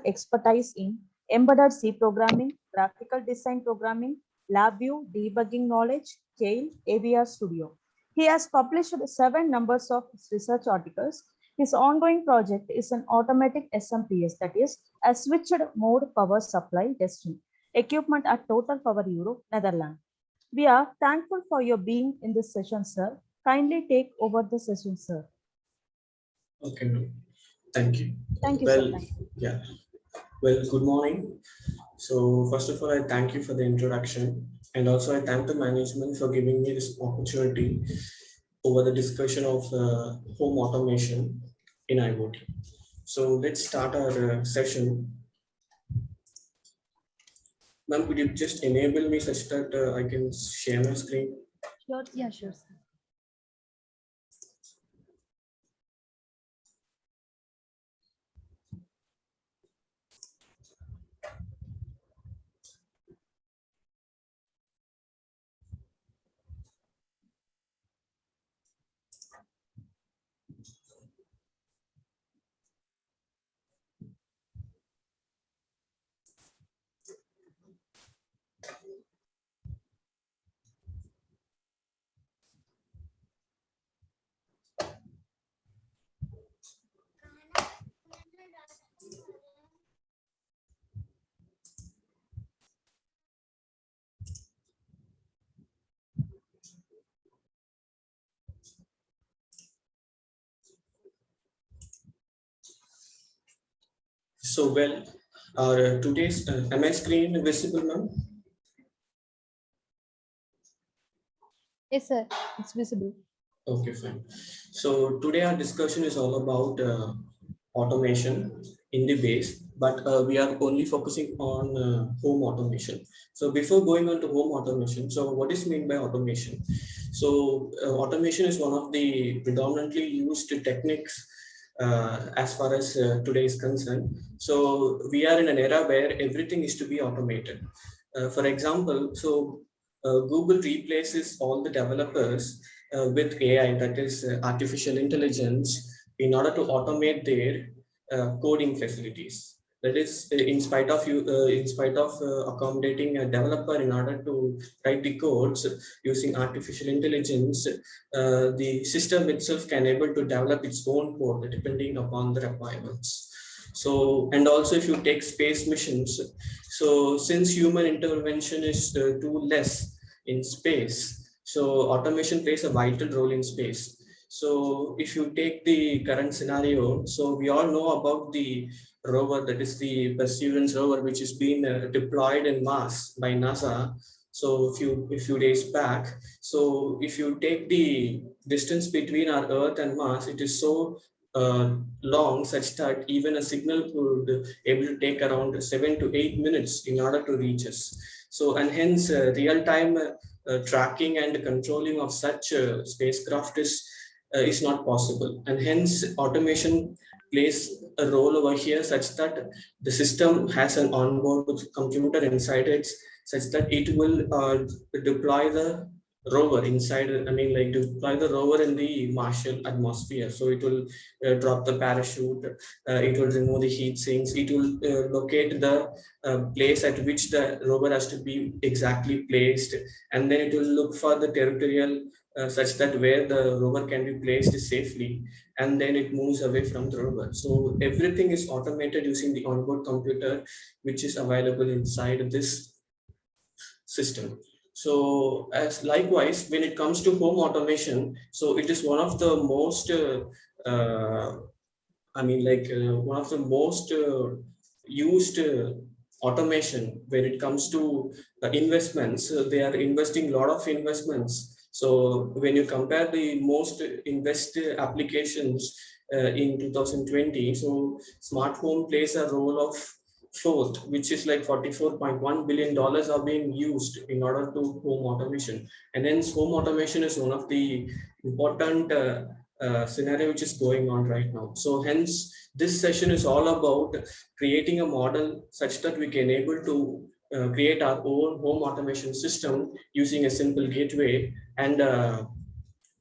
expertise in embedded C programming, graphical design programming, LabVIEW, debugging knowledge, Tail, AVR Studio. He has published 7 numbers of research articles. His ongoing project is an automatic SMPS, that is, a switched mode power supply testing equipment at Total Power Europe, Netherlands. We are thankful for your being in this session, sir. Kindly take over the session, sir. Okay, thank you. Thank you, Well, sir. Thank you. yeah. Well, good morning. So first of all, I thank you for the introduction, and also I thank the management for giving me this opportunity over the discussion of home automation in IoT. So let's start our session. Ma'am, could you just enable me such that I can share my screen? Sure, yeah, sure, sir. So well, our today's am I screen visible, ma'am? Yes, sir. It's visible. Okay, fine. So today our discussion is all about automation in the base, but we are only focusing on home automation. So before going on to home automation, so what is meant by automation? So automation is one of the predominantly used techniques as far as today is concerned. So we are in an era where everything is to be automated. For example, so Google replaces all the developers with AI, that is artificial intelligence, in order to automate their coding facilities. That is, in spite of accommodating a developer in order to write the codes using artificial intelligence, the system itself can able to develop its own code depending upon the requirements. So, and also if you take space missions, so since human intervention is too less in space, so automation plays a vital role in space. So if you take the current scenario, so we all know about the rover, that is the Perseverance rover, which is being deployed in Mars by NASA. So a few days back. So if you take the distance between our Earth and Mars, it is so long such that even a signal could able to take around 7 to 8 minutes in order to reach us. So and hence real-time tracking and controlling of such spacecraft is not possible, and hence automation plays a role over here such that the system has an onboard computer inside it, such that it will deploy the rover inside, I mean, like deploy the rover in the Martian atmosphere. So it will drop the parachute, it will remove the heat sinks, it will locate the place at which the rover has to be exactly placed, and then it will look for the territorial such that where the rover can be placed safely, and then it moves away from the rover. So everything is automated using the onboard computer, which is available inside this system. So as likewise, when it comes to home automation, so it is one of the most, one of the most used automation when it comes to investments. They are investing a lot of investments. So when you compare the most invested applications in 2020, so smart home plays a role of fourth, which is like $44.1 billion are being used in order to home automation. And hence home automation is one of the important scenario which is going on right now. So hence this session is all about creating a model such that we can able to create our own home automation system using a simple gateway and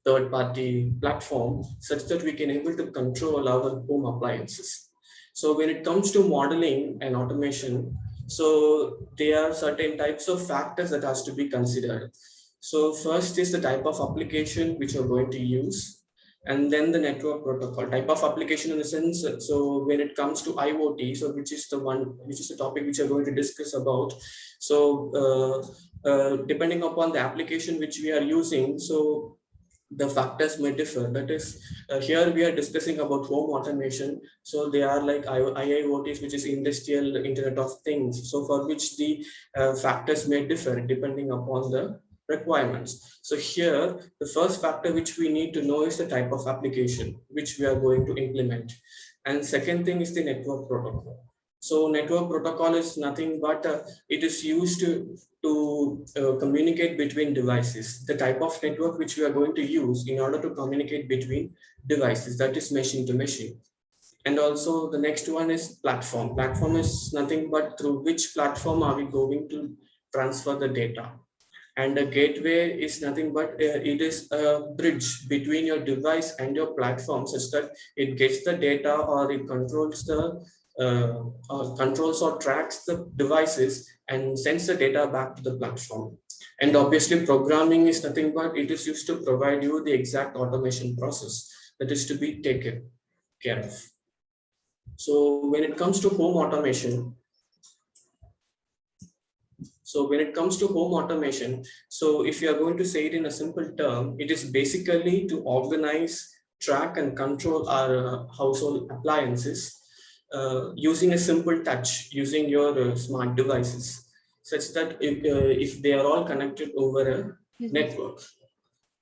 third-party platform, such that we can able to control our home appliances. So when it comes to modeling and automation, so there are certain types of factors that has to be considered. So first is the type of application which you're going to use, and then the network protocol type of application in the sense. So when it comes to IoT, so which is the topic which we're going to discuss about. So depending upon the application which we are using, so the factors may differ. That is, here we are discussing about home automation. So they are like IIoTs, which is industrial Internet of Things. So for which the factors may differ depending upon the requirements. So here, the first factor which we need to know is the type of application which we are going to implement. And second thing is the network protocol. So network protocol is nothing but it is used to communicate between devices. The type of network which we are going to use in order to communicate between devices, that is machine to machine. And also the next one is platform. Platform is nothing but through which platform are we going to transfer the data. And a gateway is nothing but it is a bridge between your device and your platform, such that it gets the data or it controls the controls or tracks the devices and sends the data back to the platform. And obviously programming is nothing but it is used to provide you the exact automation process that is to be taken care of. So when it comes to home automation, so if you are going to say it in a simple term, it is basically to organize, track, and control our household appliances using a simple touch, using your smart devices, such that if they are all connected over a network.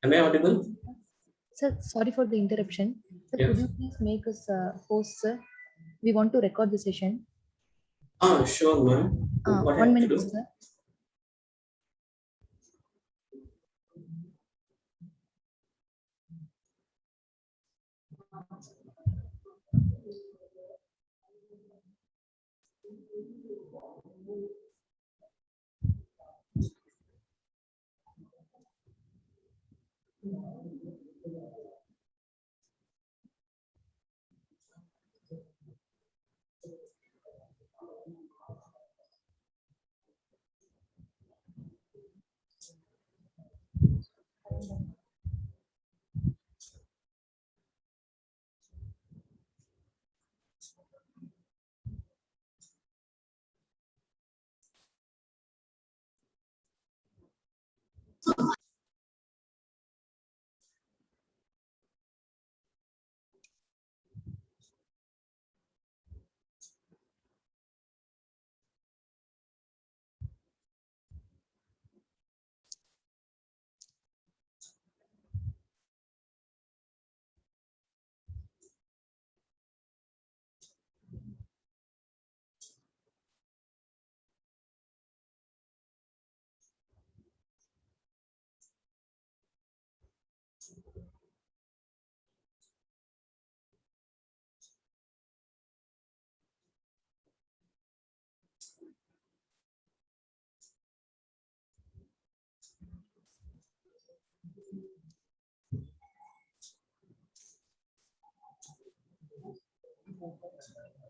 Am I audible? Sir, sorry for the interruption. Sir, Yeah. could you please make us host, sir? We want to record the session. Sure, ma'am. What I 1 have to minute, do? sir.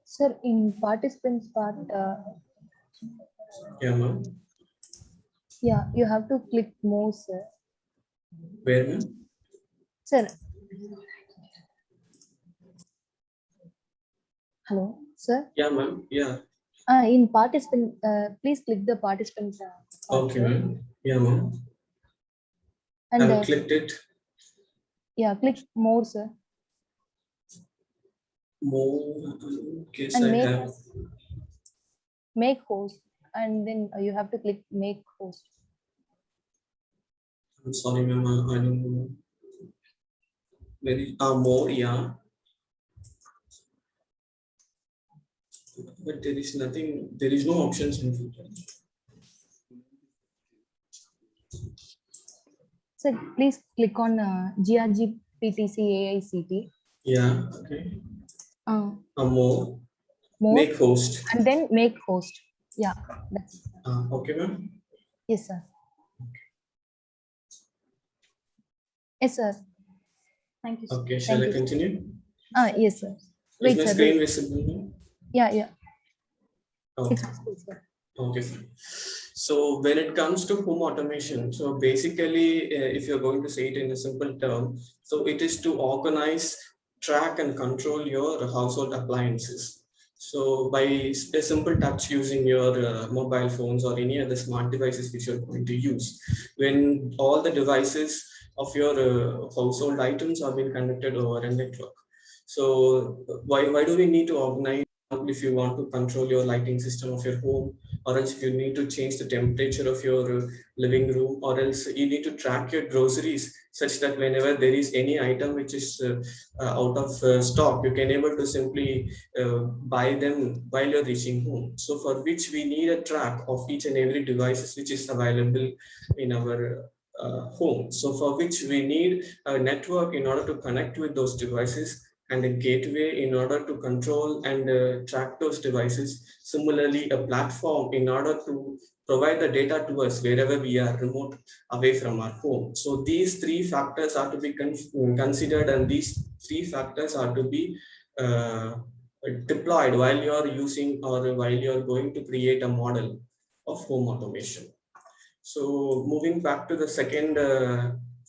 Sir, in participants part, Yeah, ma'am. yeah, you have to click more, sir. Where, ma'am? Sir. Hello, sir. Yeah, ma'am. Yeah. In participant, please click the participant. Part, Okay, sir. ma'am. Yeah, ma'am. And I've clicked it. yeah, click more, sir. More. Guess And I have. make host, and then you have to click make host. I'm sorry, ma'am. I don't know. Very more, yeah. But there is nothing. There is no options in future. Sir, please click on GRGPTC AICT. Yeah. Okay. More. More. Make host. And then make host. Yeah. That's it. Okay, ma'am. Yes, sir. Yes, sir. Thank you, sir. Okay. Shall I continue? Yes, sir. Is Wait, my sir. screen Wait. visible? Yeah. Okay. It's possible, sir. Okay, fine. So when it comes to home automation, so basically, if you're going to say it in a simple term, so it is to organize, track, and control your household appliances. So by a simple touch using your mobile phones or any other smart devices which you're going to use, when all the devices of your household items are being connected over a network. So why do we need to organize if you want to control your lighting system of your home, or else if you need to change the temperature of your living room, or else you need to track your groceries such that whenever there is any item which is out of stock, you can able to simply buy them while you're reaching home. So for which we need a track of each and every devices which is available in our home. So for which we need a network in order to connect with those devices, and a gateway in order to control and track those devices. Similarly, a platform in order to provide the data to us wherever we are remote away from our home. So these three factors are to be considered, and these three factors are to be uh, deployed while you are using or while you are going to create a model of home automation. So moving back to the second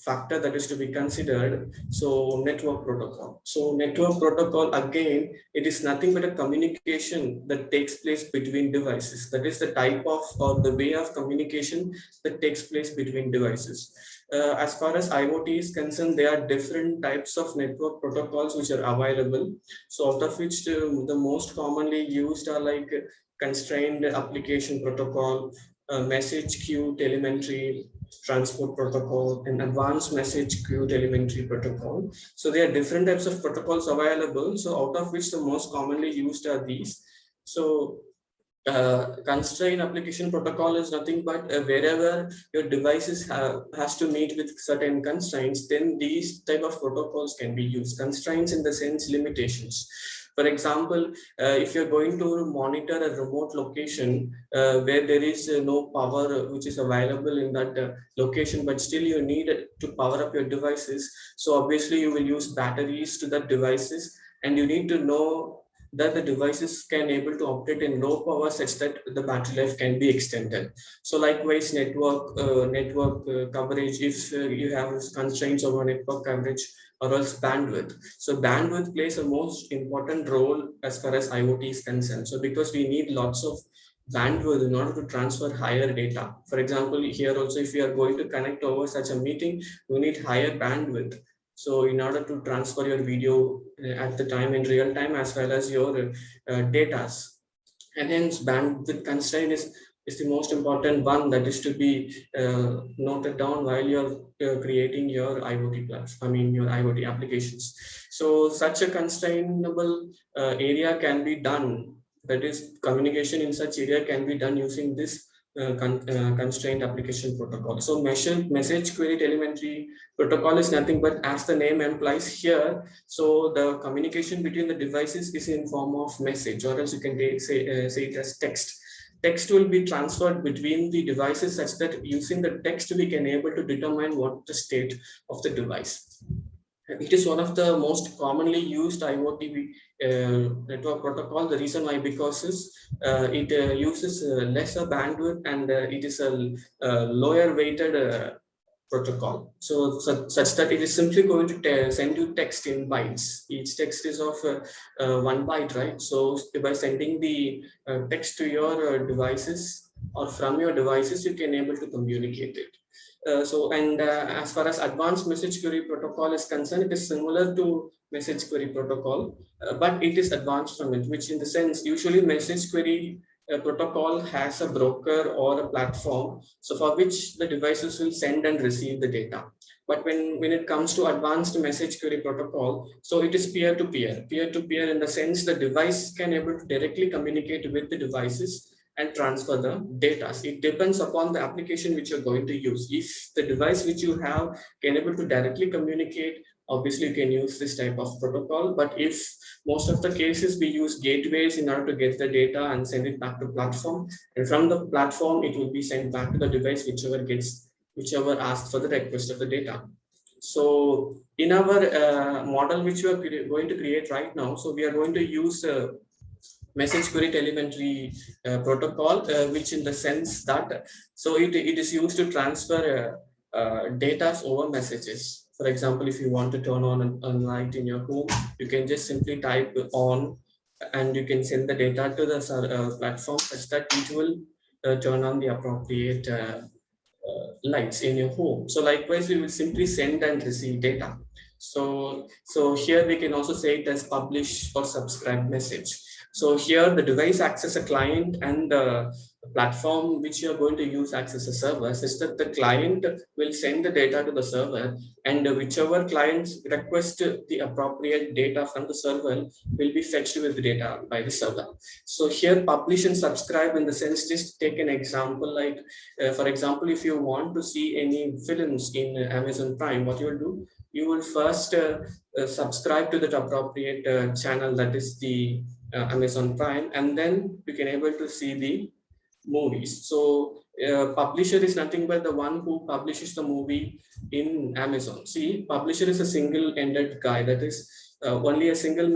factor that is to be considered, so network protocol. So network protocol, again, it is nothing but a communication that takes place between devices. That is the type of or the way of communication that takes place between devices. As far as IoT is concerned, there are different types of network protocols which are available. So out of which the most commonly used are like constrained application protocol, message queue telemetry transport protocol, and advanced message queue telemetry protocol. So there are different types of protocols available. So out of which the most commonly used are these. So constraint application protocol is nothing but wherever your devices has to meet with certain constraints, then these type of protocols can be used. Constraints in the sense limitations. For example, if you're going to monitor a remote location where there is no power which is available in that location, but still you need to power up your devices. So obviously you will use batteries to that devices, and you need to know that the devices can able to operate in low power such that the battery life can be extended. So likewise, network coverage, if you have constraints over network coverage, or else bandwidth. So bandwidth plays a most important role as far as IoT is concerned. So because we need lots of bandwidth in order to transfer higher data. For example, here also, if we are going to connect over such a meeting, we need higher bandwidth. So in order to transfer your video at the time in real time, as well as your data, and hence bandwidth constraint is the most important one that is to be noted down while you're creating your IoT platform, I mean your IoT applications. So such a constrainable area can be done, that is communication in such area can be done using this constrained application protocol. So message query telemetry protocol is nothing but, as the name implies here, so the communication between the devices is in form of message, or else you can say it as text. Text will be transferred between the devices such that using the text we can able to determine what the state of the device. It is one of the most commonly used IoT network protocol. The reason why, because is it uses lesser bandwidth, and it is a lower weighted protocol. So such that it is simply going to send you text in bytes. Each text is of 1 byte, right? So by sending the text to your devices or from your devices, you can able to communicate it. As far as advanced message query protocol is concerned, it is similar to message query protocol, but it is advanced from it, which in the sense, usually message query protocol has a broker or a platform, so for which the devices will send and receive the data. But when it comes to advanced message query protocol, so it is peer-to-peer in the sense the device can able to directly communicate with the devices and transfer the data. It depends upon the application which you're going to use. If the device which you have can able to directly communicate, obviously you can use this type of protocol. But if most of the cases we use gateways in order to get the data and send it back to platform, and from the platform it will be sent back to the device whichever asks for the request of the data. So in our model which we are going to create right now, so we are going to use message query telemetry protocol, which in the sense that so it is used to transfer data over messages. For example, if you want to turn on a light in your home, you can just simply type on and you can send the data to the platform such that it will turn on the appropriate lights in your home. So likewise, we will simply send and receive data. So here we can also say it as publish or subscribe message. So here the device access a client and the platform which you are going to use access a server, such that the client will send the data to the server, and whichever clients request the appropriate data from the server will be fetched with the data by the server. So here publish and subscribe in the sense, just take an example like for example, if you want to see any films in Amazon Prime, what you will do, you will first subscribe to that appropriate channel, that is the Amazon Prime, and then you can able to see the movies. So publisher is nothing but the one who publishes the movie in Amazon. See, publisher is a single-ended guy, that is only a single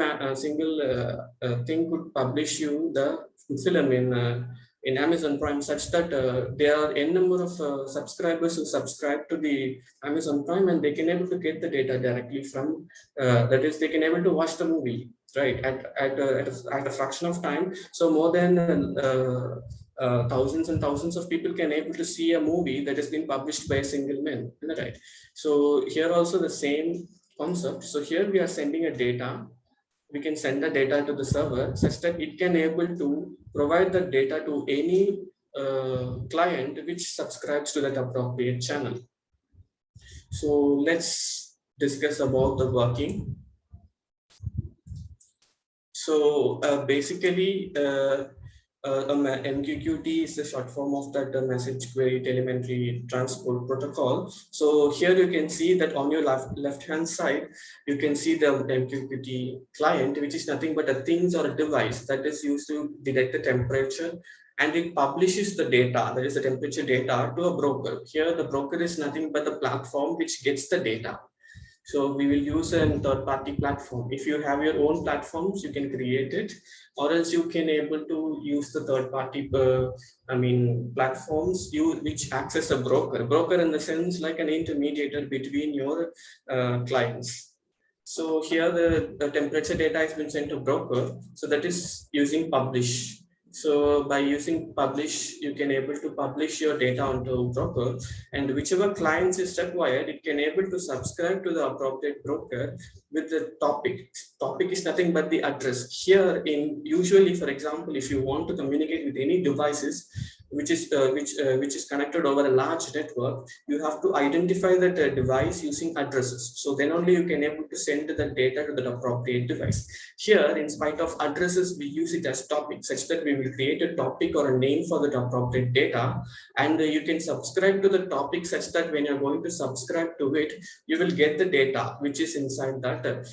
thing could publish you the film in Amazon Prime, such that there are n number of subscribers who subscribe to the Amazon Prime, and they can able to get the data directly from that is they can able to watch the movie right at a fraction of time. So more than thousands and thousands of people can able to see a movie that has been published by a single man, right? So here also the same concept. So here we are sending a data. We can send the data to the server such that it can able to provide the data to any client which subscribes to that appropriate channel. So let's discuss about the working. So basically, MQTT is the short form of that message query telemetry transport protocol. So here you can see that on your left hand side, you can see the MQTT client, which is nothing but a things or a device that is used to detect the temperature, and it publishes the data, that is the temperature data, to a broker. Here the broker is nothing but the platform which gets the data. So we will use a third-party platform. If you have your own platforms, you can create it, or else you can able to use the third-party, platforms which access a broker. Broker in the sense like an intermediator between your clients. So here the temperature data has been sent to broker. So that is using publish. So by using publish, you can able to publish your data onto broker, and whichever clients is required, it can able to subscribe to the appropriate broker with the topic. Topic is nothing but the address. Here in usually, for example, if you want to communicate with any devices which is connected over a large network, you have to identify that device using addresses. So then only you can able to send the data to the appropriate device. Here, in spite of addresses, we use it as topic, such that we will create a topic or a name for the appropriate data, and you can subscribe to the topic such that when you're going to subscribe to it, you will get the data which is inside that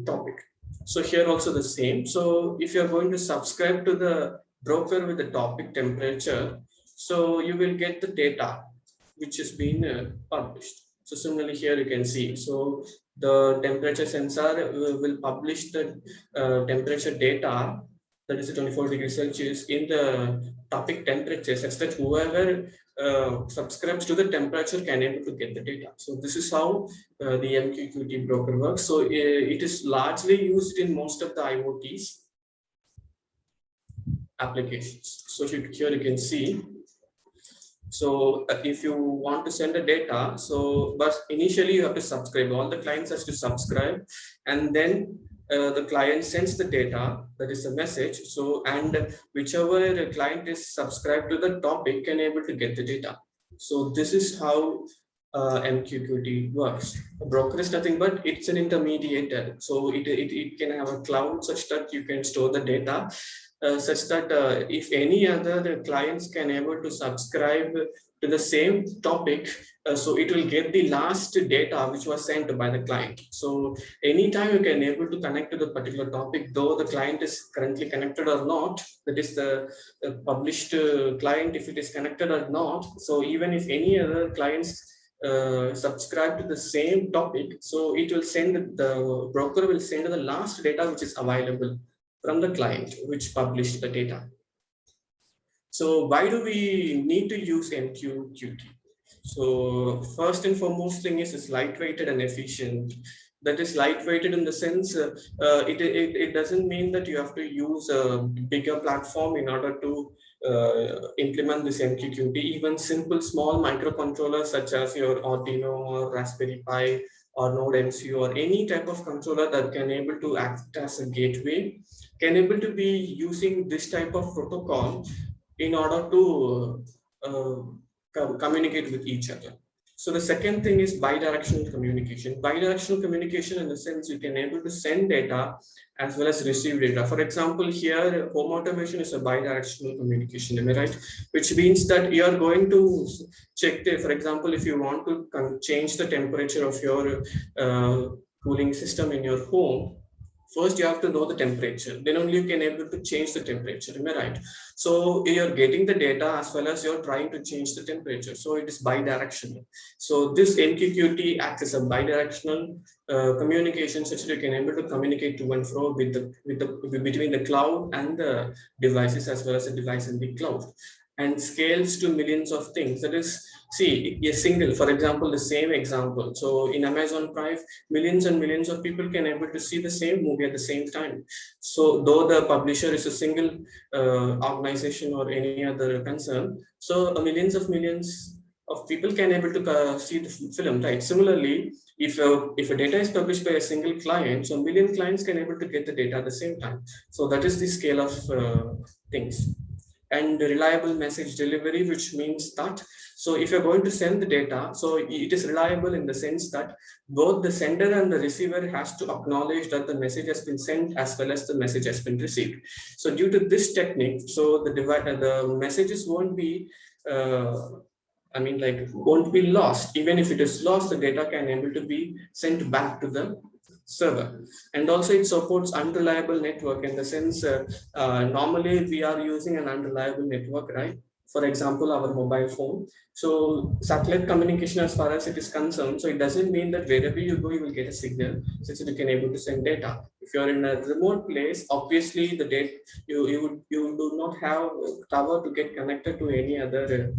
topic. So here also the same. So if you're going to subscribe to the broker with the topic temperature, so you will get the data which has been published. So similarly here you can see, so the temperature sensor will publish the temperature data, that is 24 degrees Celsius, in the topic temperature, such that whoever subscribes to the temperature can able to get the data. So this is how the MQTT broker works. So it is largely used in most of the IoTs applications. So here you can see. So if you want to send the data, so but initially you have to subscribe. All the clients has to subscribe, and then the client sends the data, that is a message. So and whichever client is subscribed to the topic can able to get the data. So this is how MQTT works. A broker is nothing but it's an intermediator. So it can have a cloud such that you can store the data. Such that if any other clients can able to subscribe to the same topic, so it will get the last data which was sent by the client. So anytime you can able to connect to the particular topic, though the client is currently connected or not, that is the published client, if it is connected or not. So even if any other clients subscribe to the same topic, so it will send, the broker will send the last data which is available from the client which published the data. So why do we need to use MQTT? So first and foremost thing is it's lightweighted and efficient. That is lightweighted in the sense it doesn't mean that you have to use a bigger platform in order to implement this MQTT. Even simple small microcontrollers such as your Arduino or Raspberry Pi or Node MCU or any type of controller that can able to act as a gateway can able to be using this type of protocol in order to communicate with each other. So the second thing is bidirectional communication. Bidirectional communication in the sense you can able to send data as well as receive data. For example, here home automation is a bidirectional communication, am I right? Which means that you are going to check the, for example, if you want to change the temperature of your cooling system in your home, first you have to know the temperature, then only you can able to change the temperature, am I right? So you're getting the data as well as you're trying to change the temperature, so it is bidirectional. So this MQTT acts as a bidirectional communication, such that you can able to communicate to and fro with the between the cloud and the devices as well as the device in the cloud, and scales to millions of things. That is, see, a single, for example, the same example. So in Amazon Prime, millions and millions of people can able to see the same movie at the same time. So though the publisher is a single organization or any other concern, so millions of people can able to see the film, right? Similarly, if a data is published by a single client, so million clients can able to get the data at the same time. So that is the scale of things. And reliable message delivery, which means that, so if you're going to send the data, so it is reliable in the sense that both the sender and the receiver has to acknowledge that the message has been sent as well as the message has been received. So due to this technique, so the messages won't be won't be lost. Even if it is lost, the data can able to be sent back to the server. And also it supports unreliable network in the sense normally we are using an unreliable network, right? For example, our mobile phone. So satellite communication, as far as it is concerned, so it doesn't mean that wherever you go you will get a signal such that you can able to send data. If you're in a remote place, obviously the data you do not have tower to get connected to any other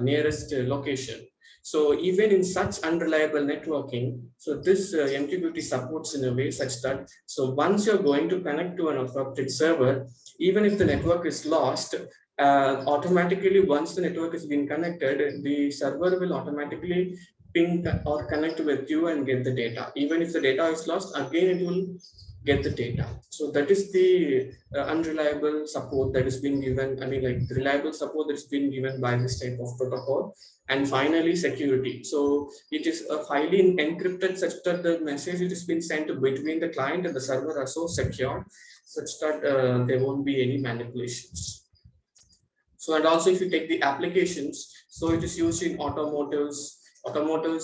nearest location. So even in such unreliable networking, so this MQTT supports in a way such that, so once you're going to connect to an appropriate server, even if the network is lost, automatically once the network is being connected, the server will automatically ping or connect with you and get the data. Even if the data is lost, again it will get the data. So that is the unreliable support that is being given. I mean, like reliable support that's been given by this type of protocol. And finally, security. So it is highly encrypted such that the message it has been sent between the client and the server are so secure such that there won't be any manipulations. So, and also if you take the applications, so it is used in automotives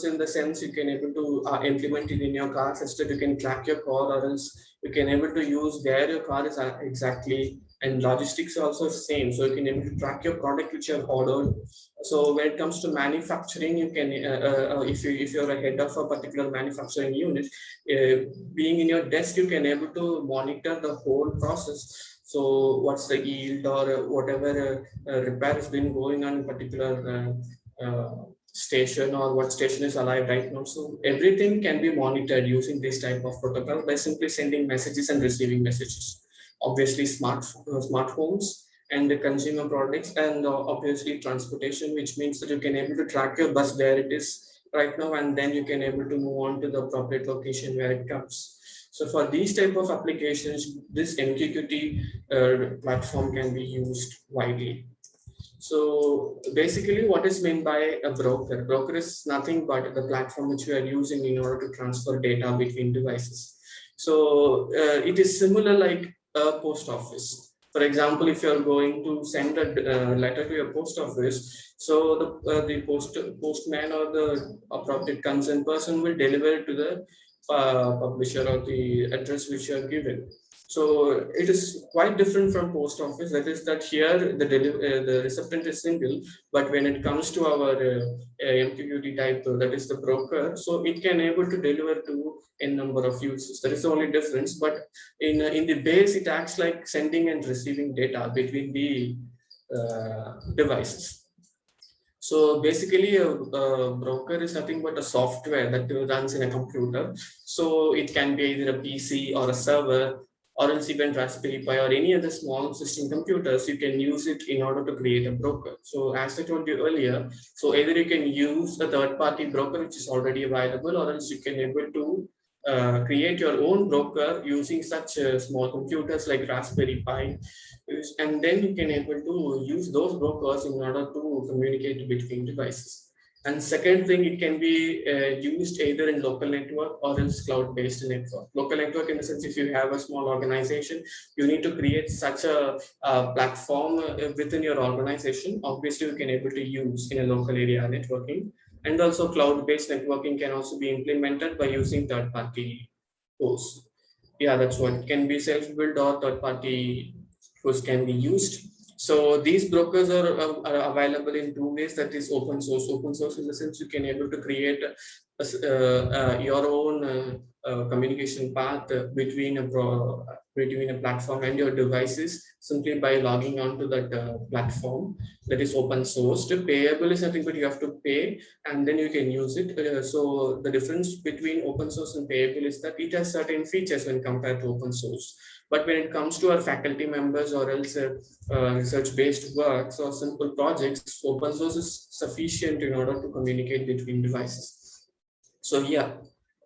in the sense you can able to implement it in your car such that you can track your car, or else you can able to use where your car is exactly. And logistics also same, so you can able to track your product which you have ordered. So when it comes to manufacturing, you can if you're a head of a particular manufacturing unit, being in your desk, you can able to monitor the whole process. So what's the yield or whatever repair has been going on in particular station, or what station is alive right now. So everything can be monitored using this type of protocol by simply sending messages and receiving messages. Obviously smart homes and the consumer products, and obviously transportation, which means that you can able to track your bus where it is right now, and then you can able to move on to the appropriate location where it comes. So for these type of applications, this MQTT platform can be used widely. So basically what is meant by a broker? Broker is nothing but the platform which we are using in order to transfer data between devices. So it is similar like a post office. For example, if you are going to send a letter to your post office, so the postman or the appropriate concerned person will deliver it to the publisher or the address which you are given. So it is quite different from post office. That is that here the recipient is single, but when it comes to our MQTT type, that is the broker, so it can able to deliver to n number of users. That is the only difference. But in the base, it acts like sending and receiving data between the devices. So basically, a broker is nothing but a software that runs in a computer. So it can be either a PC or a server, or else even Raspberry Pi or any other small system computers. You can use it in order to create a broker. So as I told you earlier, so either you can use a third-party broker which is already available, or else you can able to create your own broker using such small computers like Raspberry Pi, and then you can able to use those brokers in order to communicate between devices. And second thing, it can be used either in local network or else cloud-based network. Local network in the sense, if you have a small organization, you need to create such a platform within your organization. Obviously, you can able to use in a local area networking. And also cloud-based networking can also be implemented by using third-party hosts. Yeah, that's what it can be self-built or third-party hosts can be used. So these brokers are available in two ways. That is open source. Open source in the sense you can able to create your own communication path between a platform and your devices simply by logging on to that platform. That is open source. Payable is nothing but you have to pay and then you can use it. So the difference between open source and payable is that it has certain features when compared to open source. But when it comes to our faculty members or else research-based works or simple projects, open source is sufficient in order to communicate between devices. So yeah,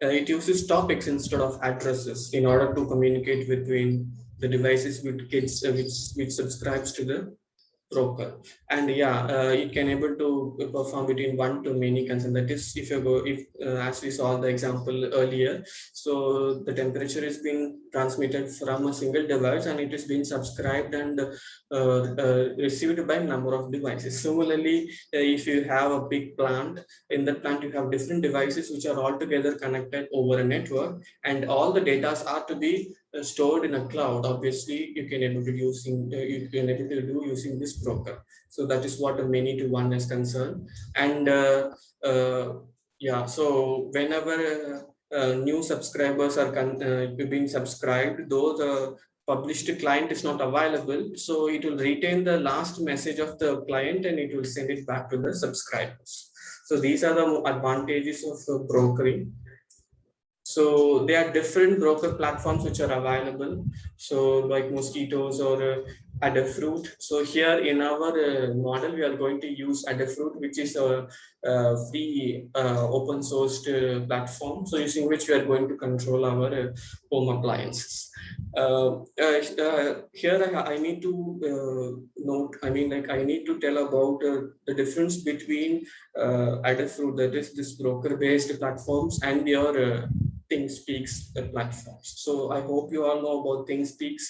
it uses topics instead of addresses in order to communicate between the devices which subscribes to the broker. And yeah, it can able to perform between one to many consent. That is, if you go, if as we saw the example earlier, so the temperature is being transmitted from a single device and it is being subscribed and received by number of devices. Similarly, if you have a big plant, in that plant you have different devices which are all together connected over a network, and all the data are to be stored in a cloud. Obviously, you can able to do using this broker. So that is what a many to one is concerned. And yeah, so whenever new subscribers are being subscribed, though the published client is not available, so it will retain the last message of the client and it will send it back to the subscribers. So these are the advantages of brokering. So there are different broker platforms which are available. So like Mosquitoes or Adafruit. So here in our model, we are going to use Adafruit, which is a free open sourced platform. So using which we are going to control our home appliances. Here I need to note, I mean, like I need to tell about the difference between Adafruit, that is this broker based platforms, and your ThinkSpeaks platforms. So I hope you all know about ThinkSpeaks.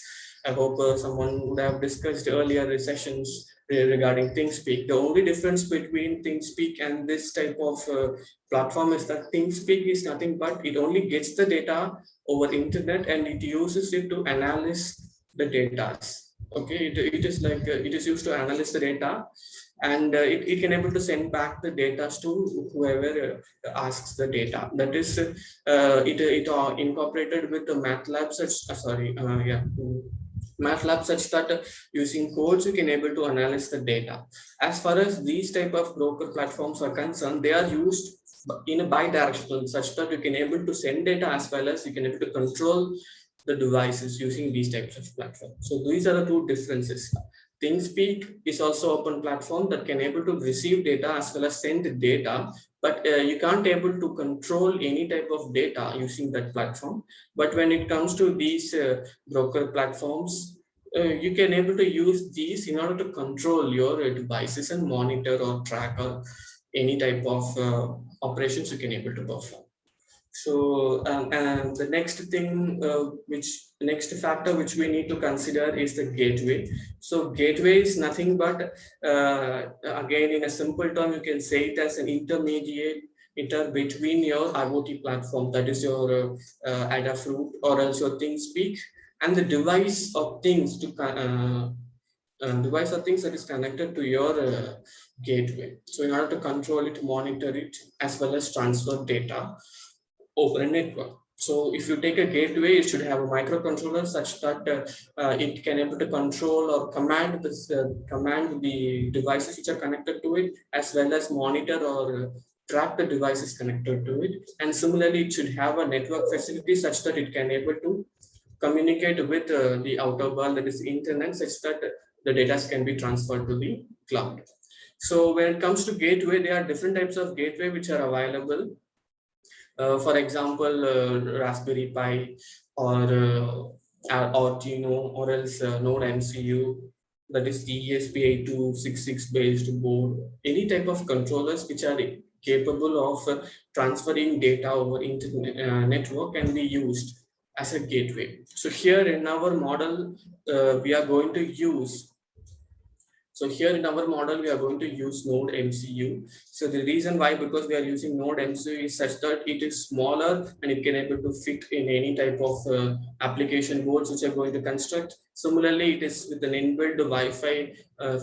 I hope someone would have discussed earlier sessions regarding ThinkSpeak. The only difference between ThinkSpeak and this type of platform is that ThinkSpeak is nothing but it only gets the data over internet and it uses it to analyze the data. Okay, it is like it is used to analyze the data, and it can able to send back the data to whoever asks the data. That is it incorporated with the MATLAB MATLAB such that using codes you can able to analyze the data. As far as these type of broker platforms are concerned, they are used in a bi-directional such that you can able to send data as well as you can able to control the devices using these types of platforms. So these are the two differences. ThinkSpeak is also open platform that can able to receive data as well as send data, but you can't able to control any type of data using that platform. But when it comes to these broker platforms, you can able to use these in order to control your devices and monitor or track or any type of operations you can able to perform. So and the next thing, next factor which we need to consider is the gateway. So gateway is nothing but, again, in a simple term, you can say it as an intermediate between your IoT platform, that is your Adafruit or else your ThinkSpeak, and the device of things to device or things that is connected to your gateway. So in order to control it, monitor it, as well as transfer data over a network. So if you take a gateway, it should have a microcontroller such that it can able to control or command this command the devices which are connected to it, as well as monitor or track the devices connected to it. And similarly, it should have a network facility such that it can able to communicate with the outer world, that is internet, such that the data can be transferred to the cloud. So when it comes to gateway, there are different types of gateway which are available. For example, Raspberry Pi or Arduino, or else Node MCU, that is ESP8266 based board, any type of controllers which are capable of transferring data over internet network can be used as a gateway. So here in our model, we are going to use so here in our model, we are going to use Node MCU. So the reason why, because we are using Node MCU is such that it is smaller and it can able to fit in any type of application boards which are going to construct. Similarly, it is with an inbuilt Wi-Fi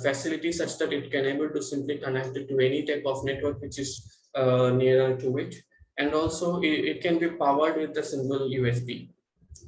facility such that it can able to simply connect it to any type of network which is nearer to it. And also it can be powered with a single USB.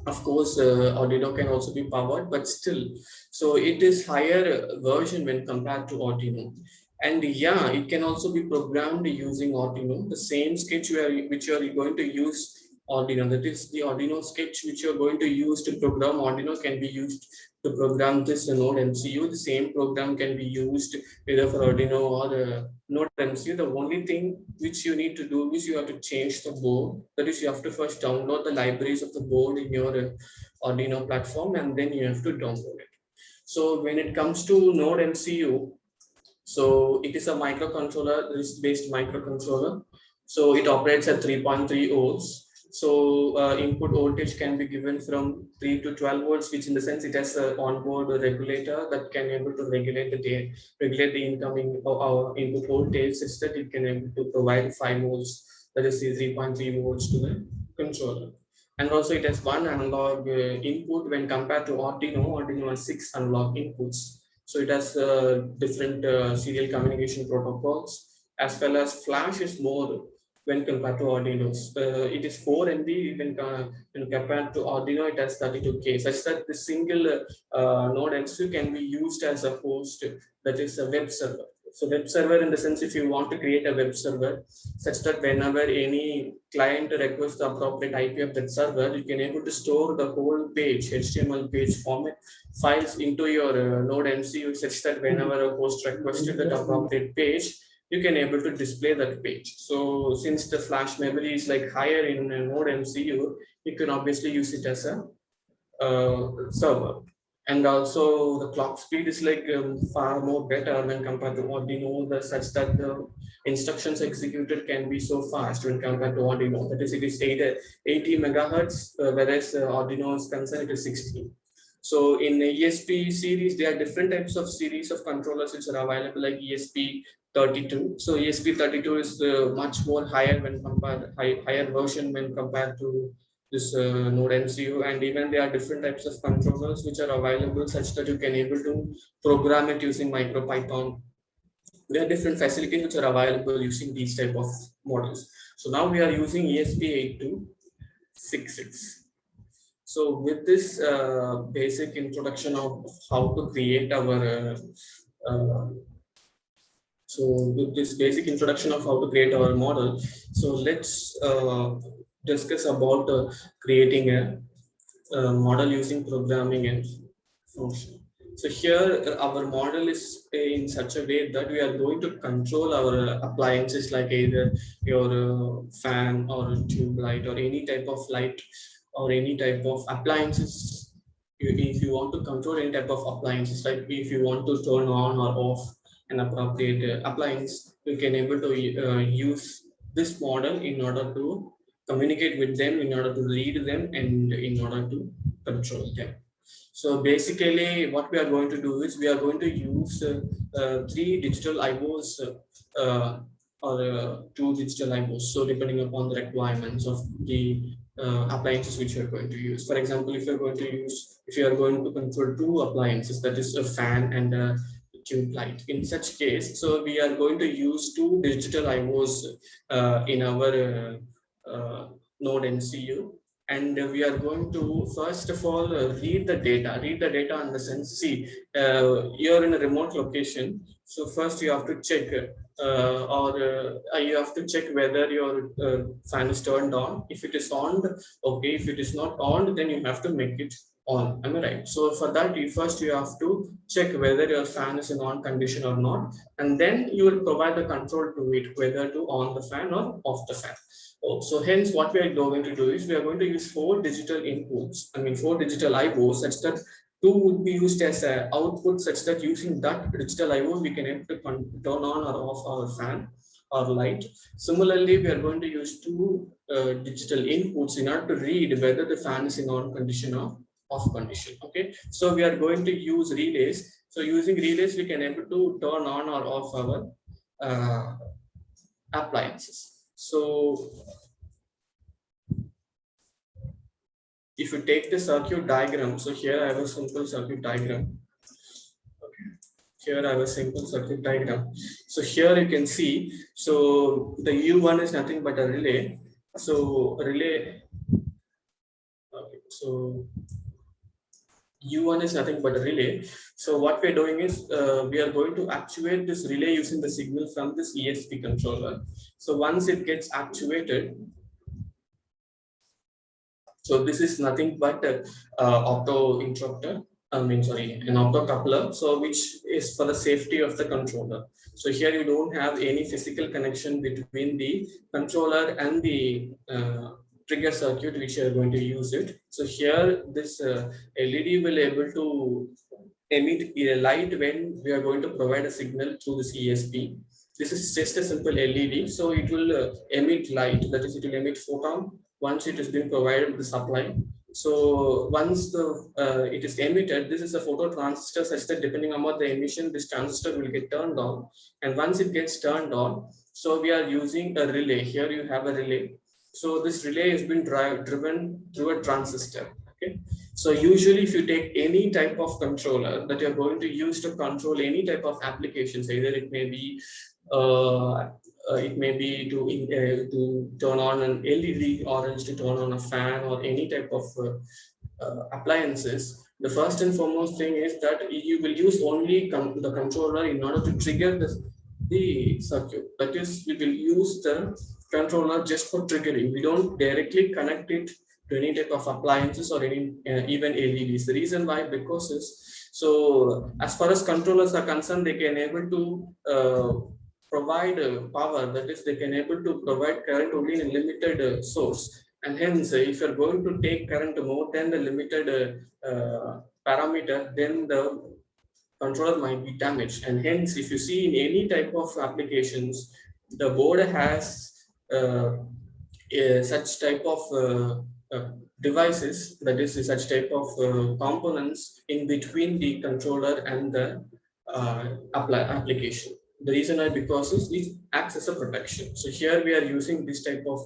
Of course, Arduino can also be powered, but still, so it is higher version when compared to Arduino. And yeah, it can also be programmed using Arduino. The same sketch which you are going to use Arduino, that is the Arduino sketch which you are going to use to program Arduino, can be used to program this Node MCU. The same program can be used either for Arduino or Node MCU. The only thing which you need to do is you have to change the board. That is, you have to first download the libraries of the board in your Arduino platform, and then you have to download it. So when it comes to Node MCU, so it is a microcontroller, RISC-based microcontroller. So it operates at 3.3 volts. So input voltage can be given from 3 to 12 volts, which in the sense it has an onboard regulator that can able to regulate the incoming input voltage, such that it can able to provide 5 volts, that is the 3.3 volts to the controller. And also it has one analog input when compared to Arduino. Arduino has 6 analog inputs. So it has different serial communication protocols, as well as flash is more when compared to Arduino. It is 4 MB when compared to Arduino, it has 32K, such that the single node MCU can be used as a host, that is a web server. So web server in the sense, if you want to create a web server such that whenever any client requests the appropriate IP of that server, you can able to store the whole page, HTML page format files into your Node MCU, such that whenever a host requested that appropriate page, you can able to display that page. So since the flash memory is like higher in Node MCU, you can obviously use it as a server. And also the clock speed is like far more better when compared to Arduino, such that the instructions executed can be so fast when compared to Arduino. That is, it is 80 megahertz, whereas Arduino is concerned, it is 60. So in ESP series, there are different types of series of controllers which are available, like ESP32. So ESP32 is much more higher when compared, higher version when compared to this Node MCU, and even there are different types of controllers which are available, such that you can able to program it using MicroPython. There are different facilities which are available using these type of models. So now we are using ESP8266. So with this basic introduction of how to create our model, so let's discuss about creating a model using programming and function. So here our model is in such a way that we are going to control our appliances, like either your fan or tube light or any type of light or any type of appliances. If you want to control any type of appliances, like if you want to turn on or off an appropriate appliance, you can able to use this model in order to communicate with them, in order to read them, and in order to control them. So basically what we are going to do is we are going to use 3 digital IOs or 2 digital IOs. So depending upon the requirements of the appliances which you are going to use. For example, if you are going to control two appliances, that is a fan and a tube light. In such case, so we are going to use two digital IOs in our node MCU, and we are going to first of all read the data in the sense, see, you're in a remote location, so first you have to check you have to check whether your fan is turned on. If it is on, okay. If it is not on, then you have to make it on. Am I right? So for that, you have to check whether your fan is in on condition or not, and then you will provide the control to it whether to on the fan or off the fan. Oh, so hence what we are going to do is we are going to use four digital inputs. I mean, four digital IOs, such that two would be used as an output, such that using that digital IO we can able to turn on or off our fan or light. Similarly, we are going to use two digital inputs in order to read whether the fan is in on condition or off condition. Okay, so we are going to use relays. So using relays, we can able to turn on or off our appliances. So if you take the circuit diagram, so here I have a simple circuit diagram. Okay. Here I have a simple circuit diagram. So here you can see, so the U1 is nothing but a relay. So relay, okay, so U1 is nothing but a relay. So what we're doing is we are going to actuate this relay using the signal from this ESP controller. So once it gets actuated, so this is nothing but opto interrupter. An optocoupler. So which is for the safety of the controller. So here you don't have any physical connection between the controller and the trigger circuit which you are going to use it. So here this LED will able to emit a light when we are going to provide a signal through this ESP. This is just a simple LED. So it will emit light, that is, it will emit photon once it has been provided with the supply. So once it is emitted, this is a phototransistor, such that depending on what the emission, this transistor will get turned on. And once it gets turned on, so we are using a relay. Here you have a relay. So this relay has been driven through a transistor. Okay. So usually if you take any type of controller that you're going to use to control any type of applications, either it may be to turn on an LED, orange to turn on a fan, or any type of appliances, the first and foremost thing is that you will use only the controller in order to trigger the circuit. That is, we will use the controller just for triggering. We don't directly connect it to any type of appliances or any even LEDs. The reason why, because is, so as far as controllers are concerned, they can able to provide power, that is, they can able to provide current only in a limited source, and hence if you're going to take current more than the limited parameter, then the controller might be damaged. And hence if you see in any type of applications, the board has such type of devices, that is, such type of components in between the controller and the application. The reason why, because it acts as a protection. So here we are using this type of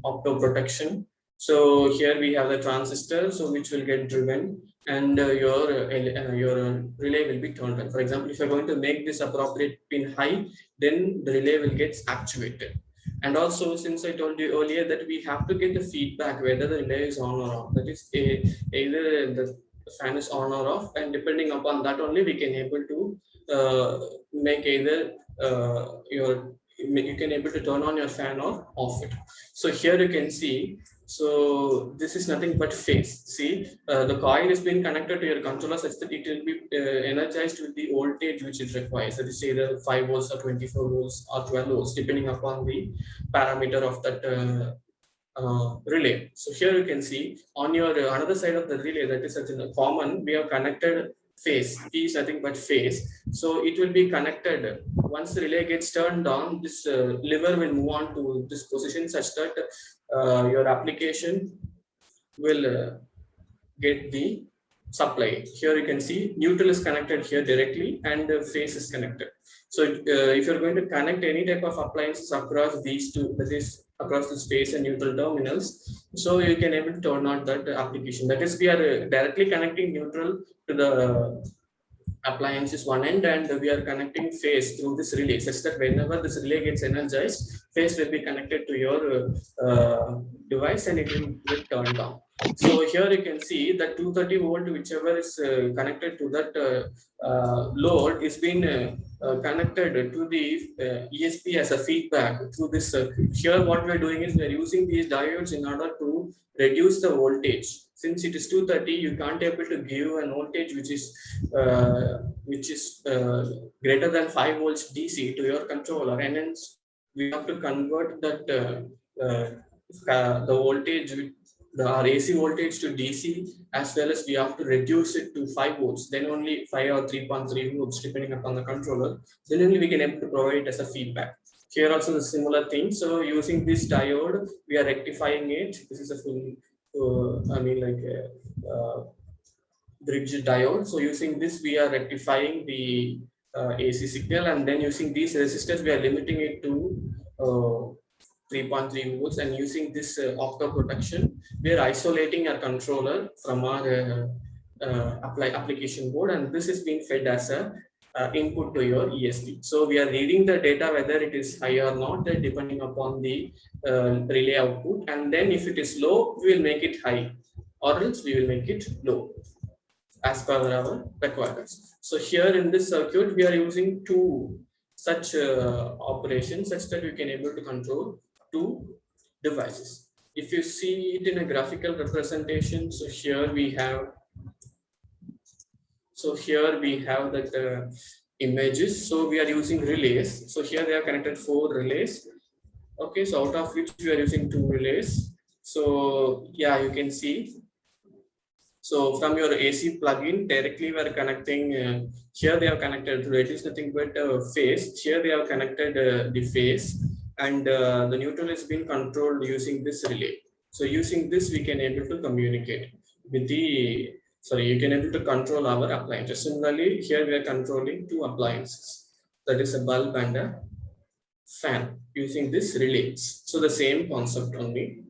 opto protection. So here we have the transistor, so which will get driven, and your relay will be turned on. For example, if you're going to make this appropriate pin high, then the relay will get actuated. And also, since I told you earlier that we have to get the feedback whether the relay is on or off, that is, either the fan is on or off, and depending upon that only we can able to make either you can able to turn on your fan or off it. So here you can see, so this is nothing but phase. See, the coil is being connected to your controller such that it will be energized with the voltage which it requires. That is either 5 volts or 24 volts or 12 volts, depending upon the parameter of that relay. So here you can see on your another side of the relay, that is a common, we have connected phase. P is nothing but phase. So it will be connected. Once the relay gets turned on, this lever will move on to this position such that your application will get the supply. Here you can see neutral is connected here directly, and phase is connected. So if you're going to connect any type of appliances across these two, that is across this phase and neutral terminals. So you can able to turn on that application. That is, we are directly connecting neutral to the appliance is one end, and we are connecting phase through this relay, such that whenever this relay gets energized, phase will be connected to your device and it will get turned on. So here you can see that 230 volt, whichever is connected to that load, is being connected to the ESP as a feedback through this circuit. Here what we are doing is we are using these diodes in order to reduce the voltage. Since it is 230, you can't able to give an voltage which is greater than 5 volts DC to your controller, and hence we have to convert that the voltage, our AC voltage to DC, as well as we have to reduce it to 5 volts, then only 5 or 3.3 volts depending upon the controller, then only we can able to provide it as a feedback. Here also the similar thing. So using this diode, we are rectifying it. This is a full, bridge diode. So using this, we are rectifying the AC signal, and then using these resistors, we are limiting it to 3.3 volts, and using this octa protection, we are isolating our controller from our application board, and this is being fed as a input to your ESP. So we are reading the data whether it is high or not, depending upon the relay output, and then if it is low, we will make it high, or else we will make it low as per our requirements. So here in this circuit, we are using two such operations such that we can able to control two devices. If you see it in a graphical representation, so here we have that images. So we are using relays. So here they are connected 4 relays. Okay, so out of which we are using 2 relays. So yeah, you can see. So from your AC plugin, directly we are connecting, here they are connected to it is nothing but phase. Here they are connected the phase, and the neutral is being controlled using this relay. So using this, we can able to communicate with the, you can able to control our appliances. Similarly, here we are controlling 2 appliances. That is a bulb and a fan using this relays. So the same concept only.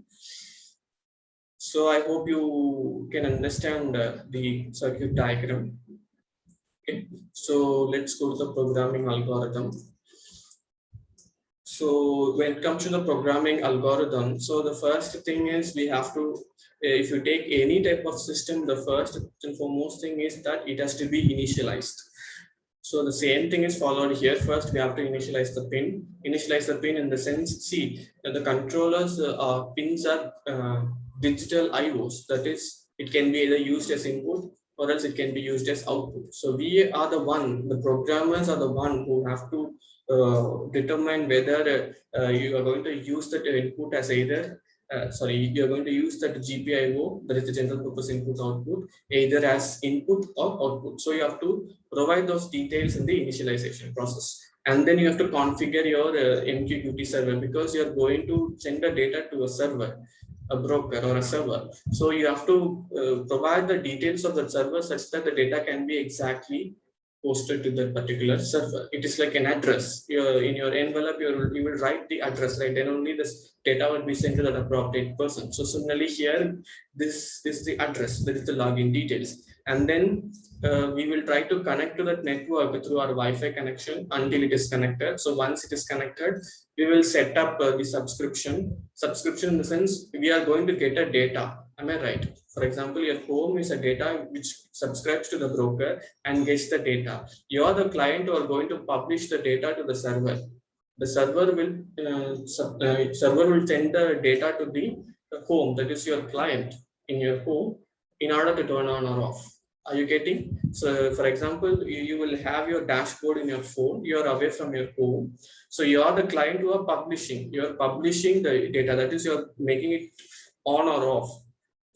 So I hope you can understand the circuit diagram. Okay, so let's go to the programming algorithm. So when it comes to the programming algorithm, so the first thing is we have to, if you take any type of system, the first and foremost thing is that it has to be initialized. So the same thing is followed here. First, we have to initialize the pin. Initialize the pin in the sense, see, the controllers pins are digital IOs. That is, it can be either used as input or else it can be used as output. So we are the programmers are the one who have to determine whether you are going to use that input as either you are going to use that GPIO, that is the general purpose input output, either as input or output. So you have to provide those details in the initialization process, and then you have to configure your MQTT server, because you are going to send the data to a server, a broker or a server. So you have to provide the details of the server such that the data can be exactly posted to that particular server. It is like an address. In your envelope, you will write the address, right? Then only this data will be sent to that appropriate person. So similarly here, this is the address, that is the login details. And then we will try to connect to that network through our Wi-Fi connection until it is connected. So once it is connected, we will set up the subscription. Subscription in the sense, we are going to get a data. Am I right? For example, your home is a data which subscribes to the broker and gets the data. You are the client who are going to publish the data to the server. The server will send the data to the home, that is your client in your home, in order to turn on or off. Are you getting? So for example, you will have your dashboard in your phone. You are away from your home. So you are the client who are publishing. You are publishing the data, that is, you are making it on or off.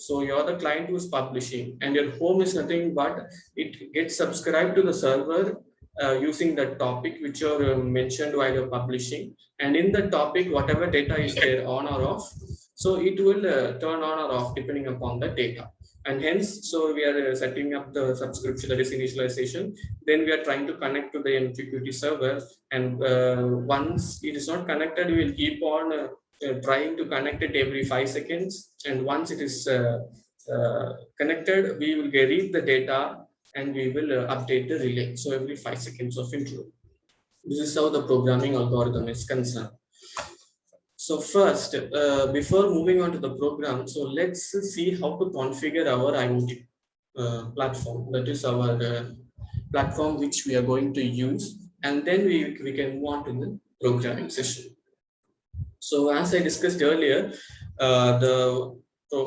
So you're the client who is publishing, and your home is nothing but it gets subscribed to the server using the topic which you're mentioned while you're publishing. And in the topic, whatever data is there on or off, so it will turn on or off depending upon the data. And hence, so we are setting up the subscription, that is initialization. Then we are trying to connect to the MQTT server. And once it is not connected, we will keep on trying to connect it every 5 seconds. And once it is connected, we will read the data and we will update the relay. So every 5 seconds of interval. This is how the programming algorithm is concerned. So first, before moving on to the program, so let's see how to configure our IoT platform. That is our platform which we are going to use, and then we can move on to the programming session. So as I discussed earlier, so the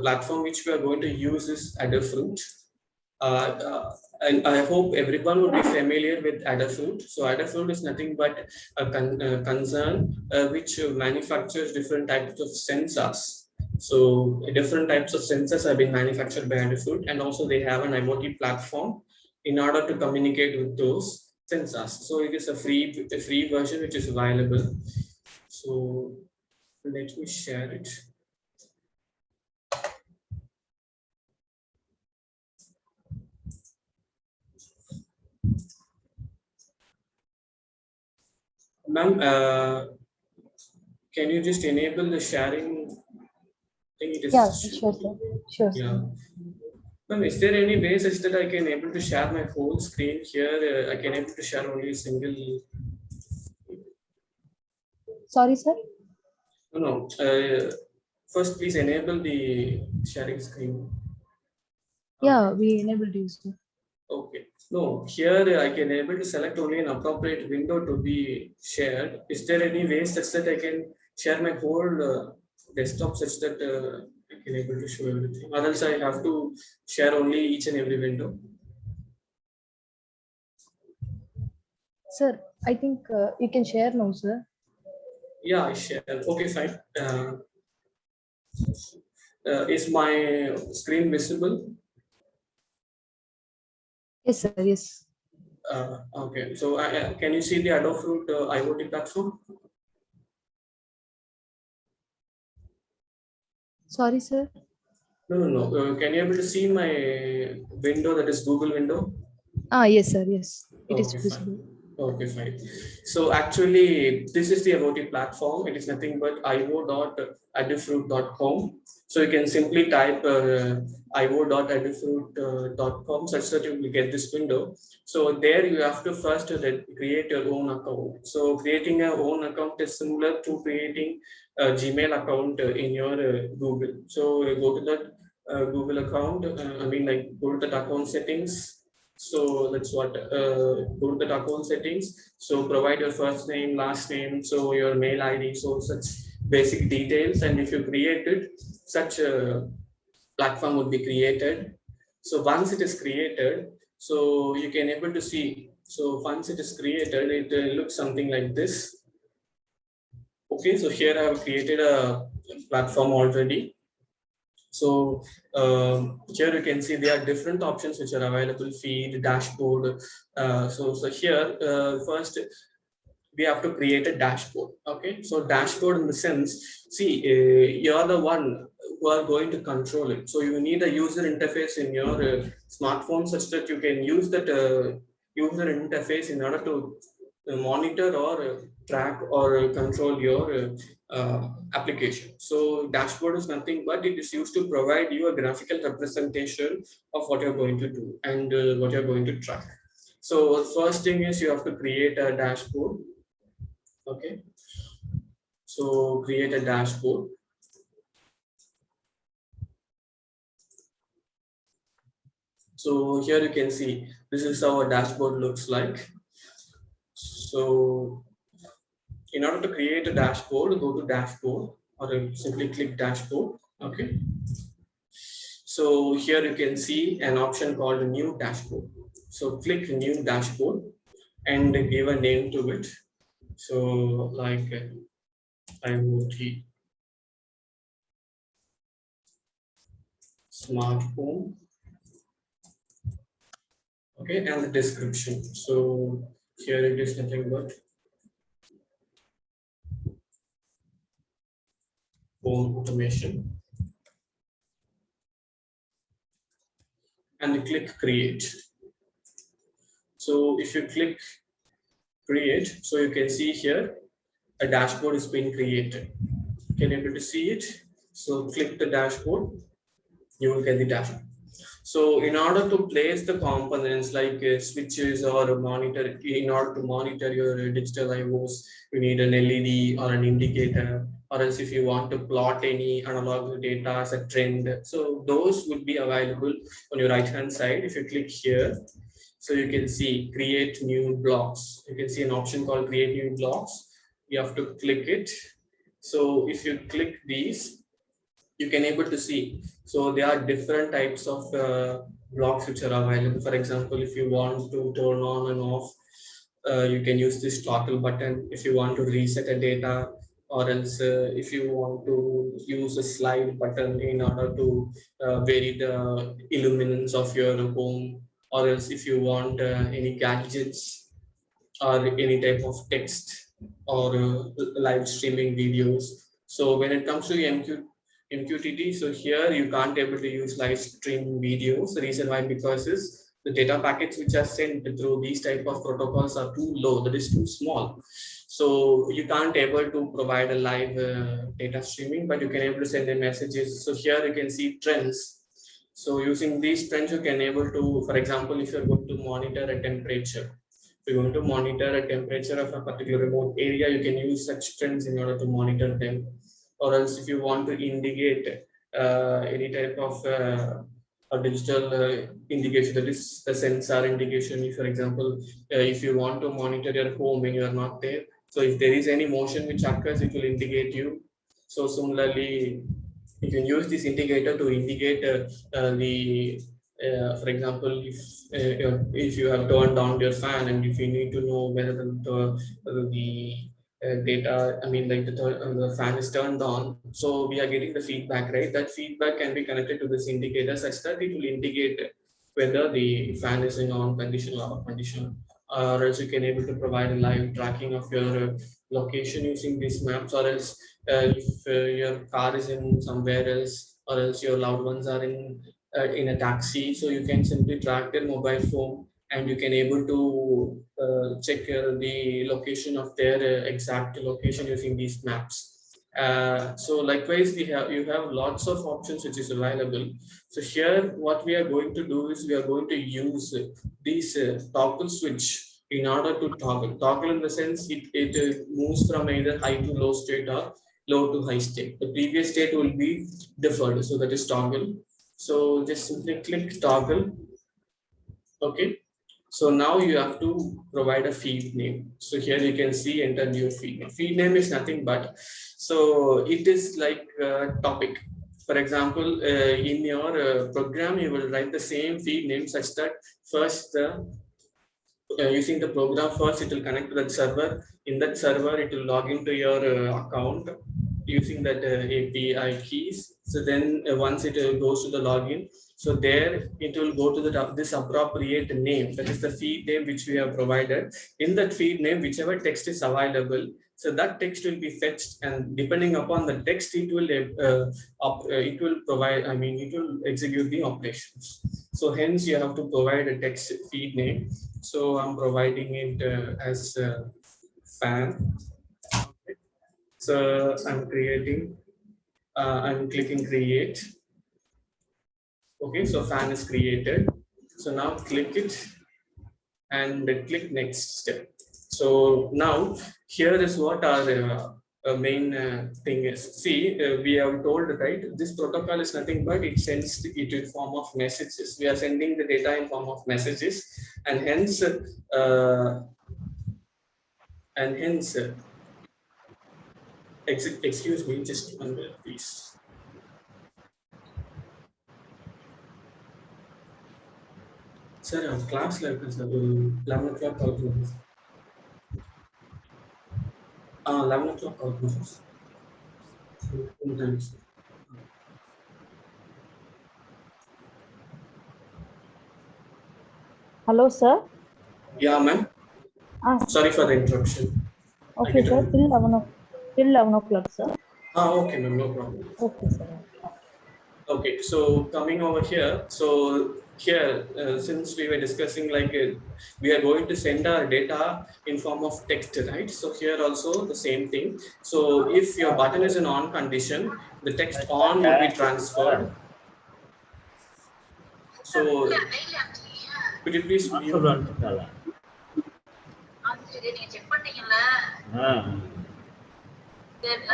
platform which we are going to use is Adafruit. And I hope everyone would be familiar with Adafruit. So Adafruit is nothing but a concern which manufactures different types of sensors. So different types of sensors have been manufactured by Adafruit, and also they have an IoT platform in order to communicate with those sensors. So it is a free version which is available. So let me share it. Ma'am, can you just enable the sharing thing? It is Yeah, sure, sir. Sure, sir. yeah. Ma'am, is there any way such that I can able to share my whole screen here? I can able to share only a single. Sorry, sir. No. First, please enable the sharing screen. Yeah, we enabled you, sir. Okay. No, here I can able to select only an appropriate window to be shared. Is there any way such that I can share my whole desktop such that I can able to show everything? Or else I have to share only each and every window. Sir, I think you can share now, sir. Yeah, I share. Okay, fine. Is my screen visible? Yes, sir. Yes. Okay, so can you see the Adafruit IoT platform? Sorry, sir. No. Can you able to see my window, that is Google window? Yes, sir. Yes. It is Okay, visible. fine. Okay, fine. So actually, this is the IoT platform. It is nothing but io.adafruit.com. So you can simply type io.adafruit.com such that you will get this window. So there you have to first create your own account. So creating your own account is similar to creating a Gmail account in your Google. So you go to that Google account. Go to the account settings. So that's what, go to the account settings. So provide your first name, last name, so your mail ID, so such basic details. And if you create it, such a platform would be created. So once it is created, so you can able to see. So once it is created, it looks something like this. Okay, so here I have created a platform already. So here you can see there are different options which are available: feed, dashboard. So here first we have to create a dashboard. Okay, so dashboard in the sense, see, you're the one who are going to control it. So you need a user interface in your smartphone such that you can use that user interface in order to monitor or track or control your application. So dashboard is nothing but it is used to provide you a graphical representation of what you're going to do and what you're going to track. So first thing is you have to create a dashboard. Okay, so create a dashboard. So here you can see this is how a dashboard looks like. So in order to create a dashboard, go to dashboard or simply click dashboard. Okay. So here you can see an option called new dashboard. So click new dashboard and give a name to it. So like IoT smart home. Okay, and the description. So here it is nothing but home automation. And click create. So if you click create, so you can see here a dashboard is being created. Can you able to see it? So click the dashboard, you will get the dashboard. So in order to place the components like switches or a monitor, in order to monitor your digital IOs, you need an LED or an indicator, or else if you want to plot any analog data as a trend. So those would be available on your right hand side. If you click here, so you can see create new blocks. You can see an option called create new blocks. You have to click it. So if you click these, you can able to see. So there are different types of blocks which are available. For example, if you want to turn on and off, you can use this toggle button. If you want to reset a data, or else if you want to use a slide button in order to vary the illuminance of your home, or else if you want any gadgets or any type of text or live streaming videos. So when it comes to MQTT, so here you can't able to use live stream videos. The reason why, because is the data packets which are sent through these type of protocols are too low, that is too small. So you can't able to provide a live data streaming, but you can able to send the messages. So here you can see trends. So using these trends, you can able to, for example, if you're going to monitor a temperature, if you're going to monitor a temperature of a particular remote area, you can use such trends in order to monitor them. Or else if you want to indicate any type of a digital indication, that is the sensor indication. If, for example, if you want to monitor your home when you are not there, so if there is any motion which occurs, it will indicate you. So similarly, you can use this indicator to indicate for example, if you have turned down your fan, and if you need to know whether the data, I mean, like the fan is turned on, so we are getting the feedback, right? That feedback can be connected to this indicator such that it will indicate whether the fan is in on condition or off condition. Or else you can able to provide a live tracking of your location using these maps, or else if your car is in somewhere else, or else your loved ones are in a taxi, so you can simply track their mobile phone, and you can able to check the location of their exact location using these maps. So likewise, you have lots of options which is available. So here what we are going to do is we are going to use these toggle switch in order to toggle in the sense it moves from either high to low state or low to high state. The previous state will be deferred, so that is toggle. So just simply click toggle. Okay, so now you have to provide a feed name. So here you can see enter new feed name. Feed name is nothing but, so it is like a topic. For example, in your program, you will write the same feed name such that first using the program, first it will connect to that server. In that server, it will log into your account using that API keys. So then once it goes to the login, so there it will go to this appropriate name, that is the feed name which we have provided. In that feed name, whichever text is available, so that text will be fetched, and depending upon the text, it will provide, I mean, it will execute the operations. So hence you have to provide a text feed name. So I'm providing it as fan. So I'm clicking create. Okay, so fan is created. So now click it and click next step. So now here is what our main thing is. See, we have told, right, this protocol is nothing but it sends it in form of messages. We are sending the data in form of messages, and hence excuse me, just 1 minute, please. Sir, class like 11 o'clock call. 11 o'clock call. Hello, sir. Yeah, ma'am. Sorry for the interruption. Okay, sir. Till 11 o'clock, sir. Okay, ma'am, no problem. Okay, sir. Okay, so coming over here, so here, since we were discussing like we are going to send our data in form of text, right? So here also the same thing. So if your button is an on condition, the text on would be transferred. So could you please mute?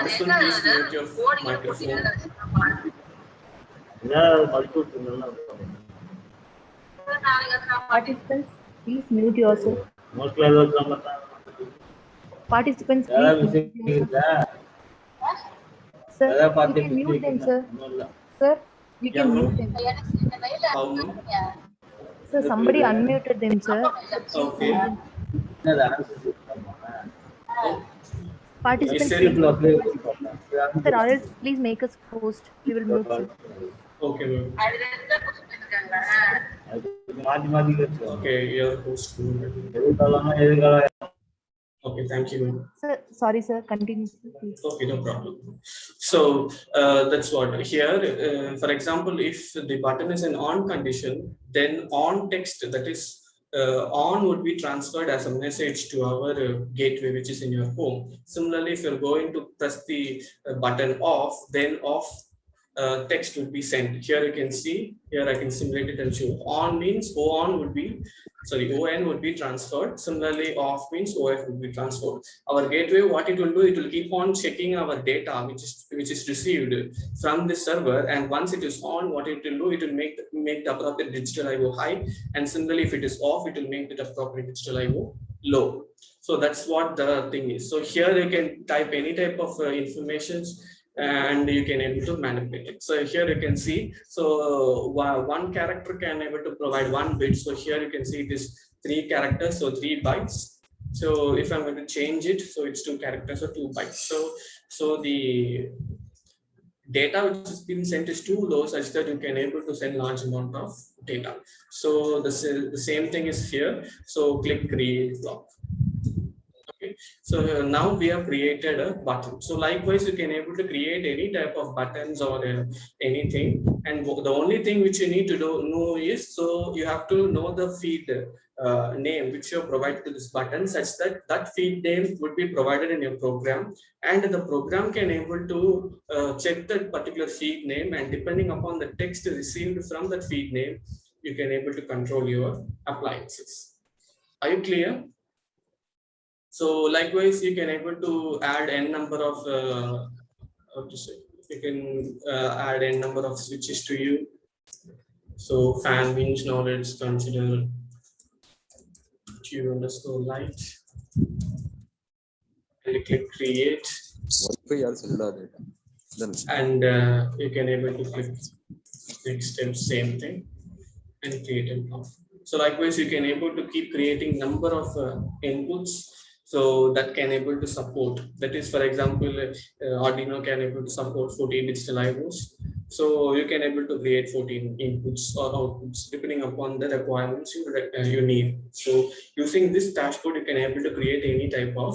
Vishnu, please mute your microphone. Participants, please mute yourself. Participants, please mute yourself. Sir, you can mute them, sir. Sir, you Yeah, can no? mute them. How no? Sir, somebody unmuted them, sir. Okay. Oh, is Participants, there? please mute yourself. Sir, or else please make us host. We will mute, sir. Okay, ma'am. Okay, your host. Okay, thank you, ma'am. Sir, sorry, sir. Continue, please. Okay, no problem. So that's what here. For example, if the button is an on condition, then on text, that is on, would be transferred as a message to our gateway, which is in your home. Similarly, if you're going to press the button off, then off text would be sent. Here you can see, here I can simulate it and show. On means on would be, sorry, on would be transferred. Similarly, off means OF would be transferred. Our gateway, what it will do, it will keep on checking our data which is received from the server, and once it is on, what it will do, it will make the appropriate digital IO high, and similarly if it is off, it will make the appropriate digital IO low. So that's what the thing is. So here you can type any type of informations, and you can able to manipulate it. So here you can see, so one character can able to provide 1 bit. So here you can see this 3 characters, so 3 bytes. So if I'm going to change it, so it's 2 characters or 2 bytes. So the data which is being sent is too low, such that you can able to send large amount of data. So the same thing is here. So click create block. Okay, so now we have created a button. So likewise, you can able to create any type of buttons or anything. And the only thing which you need to know is, so you have to know the feed name which you provide to this button, such that that feed name would be provided in your program, and the program can able to check that particular feed name, and depending upon the text received from that feed name, you can able to control your appliances. Are you clear? So likewise, you can able to add n number of how to say, you can add n number of switches to you. So fan means now let's consider Q_light, and you click create, and you can able to click next step, same thing, and create a block. So likewise, you can able to keep creating number of inputs, so that can able to support. That is, for example, Arduino can able to support 14 digital IOs. So you can able to create 14 inputs or outputs depending upon the requirements you need. So using this dashboard, you can able to create any type of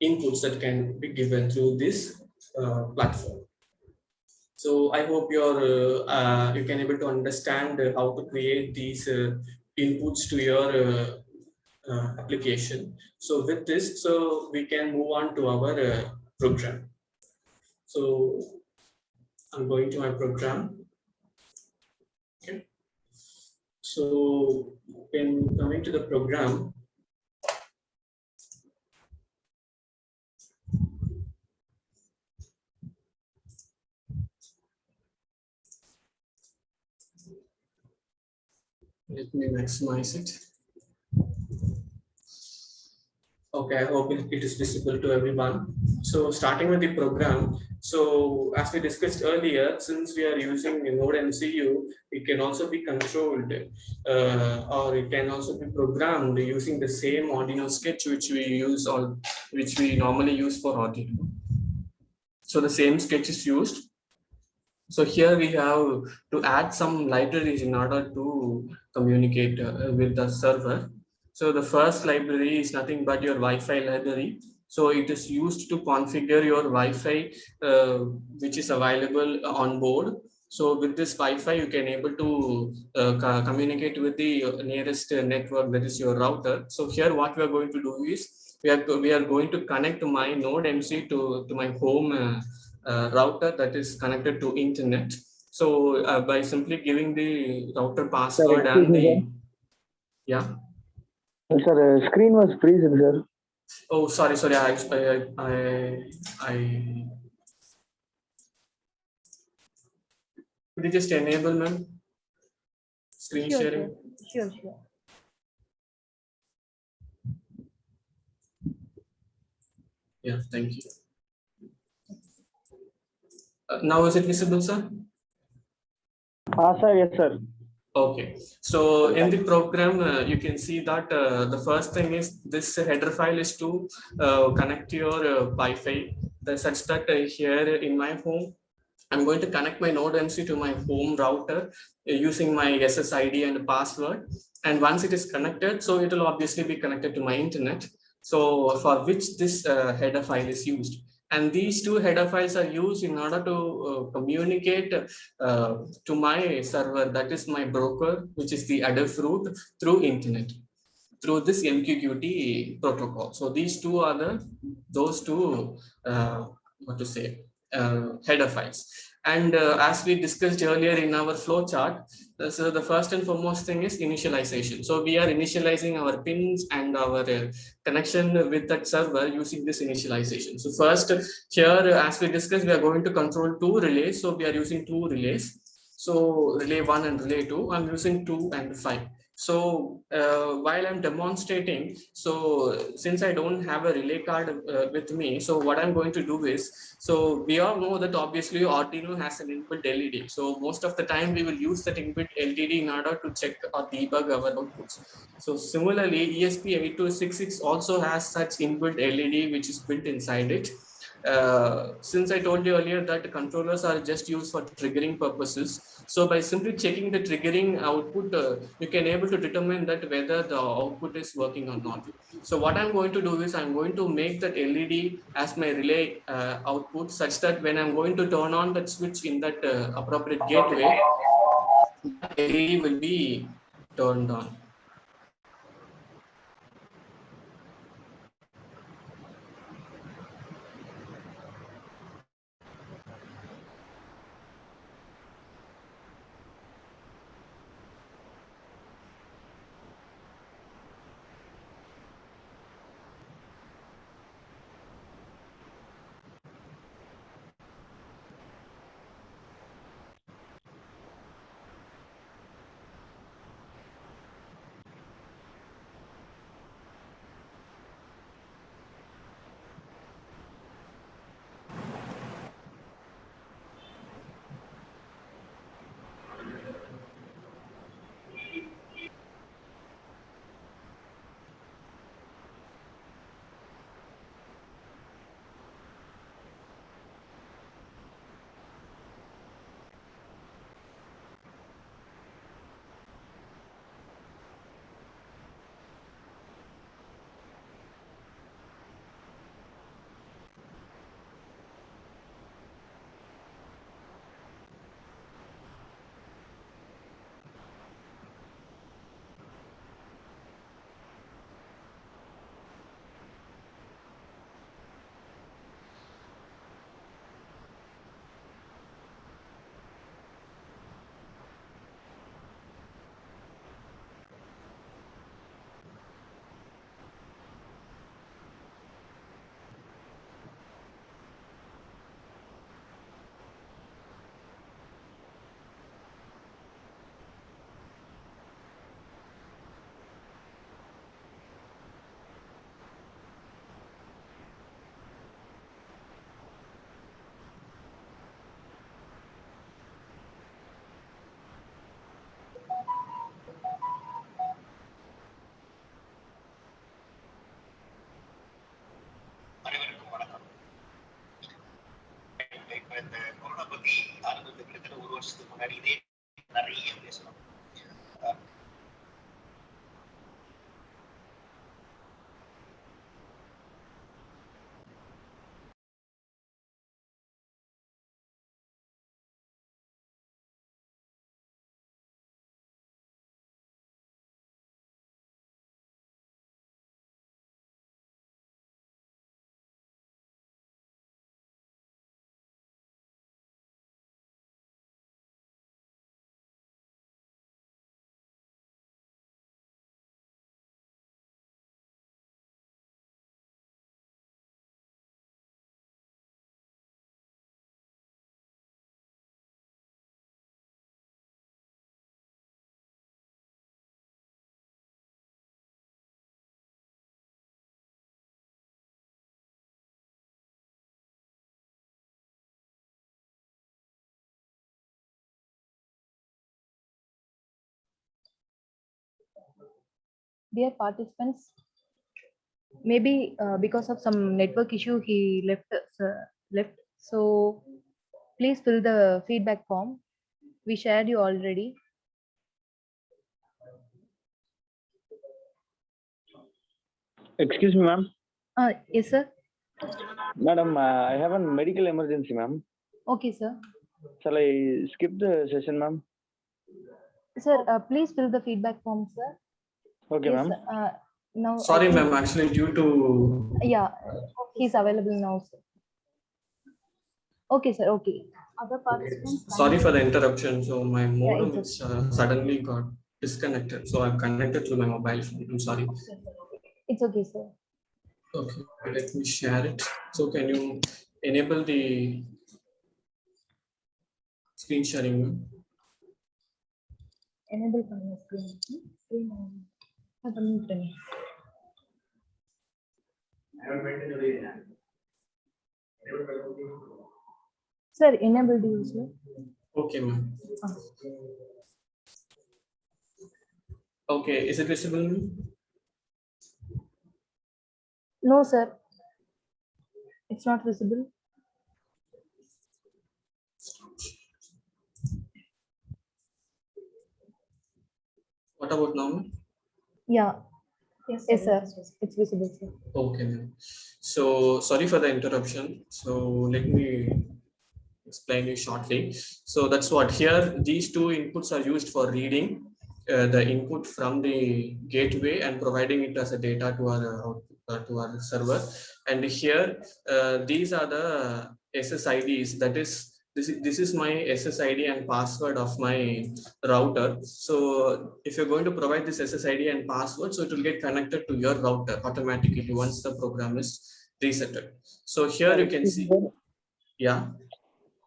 inputs that can be given through this platform. So I hope you can able to understand how to create these inputs to your application. So with this, so we can move on to our program. So I'm going to my program. Okay. So when coming to the program, let me maximize it. Okay, I hope it is visible to everyone. So starting with the program, so as we discussed earlier, since we are using a Node MCU, it can also be controlled or it can also be programmed using the same Arduino sketch which we use, or which we normally use for Arduino. So the same sketch is used. So here we have to add some libraries in order to communicate with the server. So the first library is nothing but your Wi-Fi library. So it is used to configure your Wi-Fi which is available on board. So with this Wi-Fi, you can able to communicate with the nearest network, that is your router. So here what we are going to do is we are going to connect my node MC to my home router that is connected to internet. So by simply giving the router Sir, password excuse and me, the, yeah. sir. Screen was freezing, sir. Oh, sorry. I could you just enable, ma'am, screen Sure, sharing? sir. Sure. Yeah, thank you. Now is it visible, sir? Sir, yes, sir. Okay, so in the program, you can see that the first thing is this header file is to connect your Wi-Fi, such that here in my home, I'm going to connect my Node MC to my home router using my SSID and password. And once it is connected, so it will obviously be connected to my internet. So for which this header file is used. And these two header files are used in order to communicate to my server, that is my broker, which is the Adafruit, through internet, through this MQTT protocol. So these two are those two what to say header files. And as we discussed earlier in our flow chart, so the first and foremost thing is initialization. So we are initializing our pins and our connection with that server using this initialization. So first here, as we discussed, we are going to control two relays. So we are using two relays. So relay 1 and relay 2, I'm using 2 and 5. So while I'm demonstrating, so since I don't have a relay card with me, so what I'm going to do is, so we all know that obviously Arduino has an inbuilt LED. So most of the time we will use that inbuilt LED in order to check or debug our outputs. So similarly, ESP8266 also has such inbuilt LED which is built inside it. Since I told you earlier that controllers are just used for triggering purposes, so by simply checking the triggering output, you can able to determine that whether the output is working or not. So what I'm going to do is I'm going to make that LED as my relay output, such that when I'm going to turn on that switch in that appropriate gateway, that LED will be turned on. அனைவருக்கும் வணக்கம். இப்ப இந்த corona பத்தி ஆரம்பத்துல கிட்டத்தட்ட ஒரு வருஷத்துக்கு முன்னாடி இதே நிறைய பேசணும். Dear participants, maybe because of some network issue, he left. So please fill the feedback form. We shared you already. Excuse me, ma'am. Yes, sir. Madam, I have a medical emergency, ma'am. Okay, sir. Shall I skip the session, ma'am? Sir, please fill the feedback form, sir. Okay, Yes, ma'am. now I Sorry, think- ma'am. Actually, due to Yeah, he's available now, sir. Okay, sir. Okay. Other participants. sorry for the interruption. So my modem it's is suddenly got disconnected. So I've connected to my mobile phone. I'm sorry. It's okay, sir. Okay, let me share it. So can you enable the screen sharing, ma'am? Enable camera screen. Screen on. Sir, enabled user. Okay, ma'am. Okay, is it visible, ma'am? No, sir. It's not visible. What about now, ma'am? Yeah. Yes, Yes, sir. It's visible, sir. Okay, ma'am. So sorry for the interruption. So let me explain you shortly. So that's what here, these two inputs are used for reading the input from the gateway and providing it as a data to our server. And here, these are the SSIDs. That is, this is my SSID and password of my router. So if you're going to provide this SSID and password, so it will get connected to your router automatically once the program is resetted. So here you can see, yeah.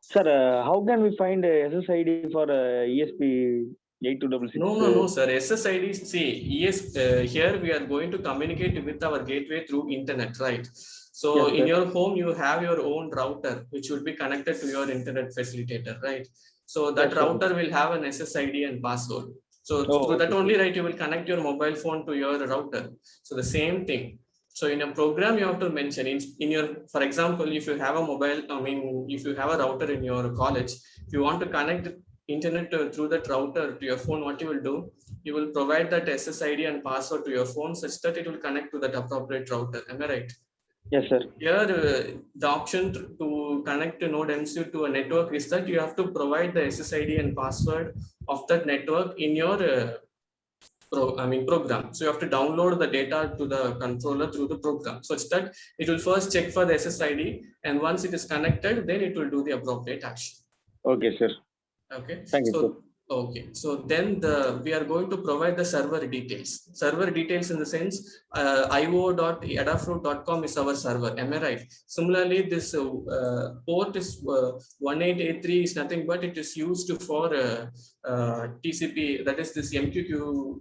Sir, how can we find SSID for ESP 8266? No, sir. SSID, see, yes, here we are going to communicate with our gateway through internet, right? So Yes, in sir. your home, you have your own router, which will be connected to your internet facilitator, right? So that Yes, sir. router will have an SSID and password. So Oh, through that okay. only, right, you will connect your mobile phone to your router. So the same thing. So in a program, you have to mention in your, for example, if you have a mobile, if you have a router in your college, if you want to connect internet through that router to your phone, what you will do, you will provide that SSID and password to your phone such that it will connect to that appropriate router. Am I right? Yes, sir. Here, the option to connect to Node MCU to a network is that you have to provide the SSID and password of that network in your program. So you have to download the data to the controller through the program, such that it will first check for the SSID, and once it is connected, then it will do the appropriate action. Okay, sir. Okay. Thank you, So, sir. okay. So then we are going to provide the server details. Server details in the sense, io.adafruit.com is our server. Am I right? Similarly, this port is 1883 is nothing but it is used for TCP, that is this MQTT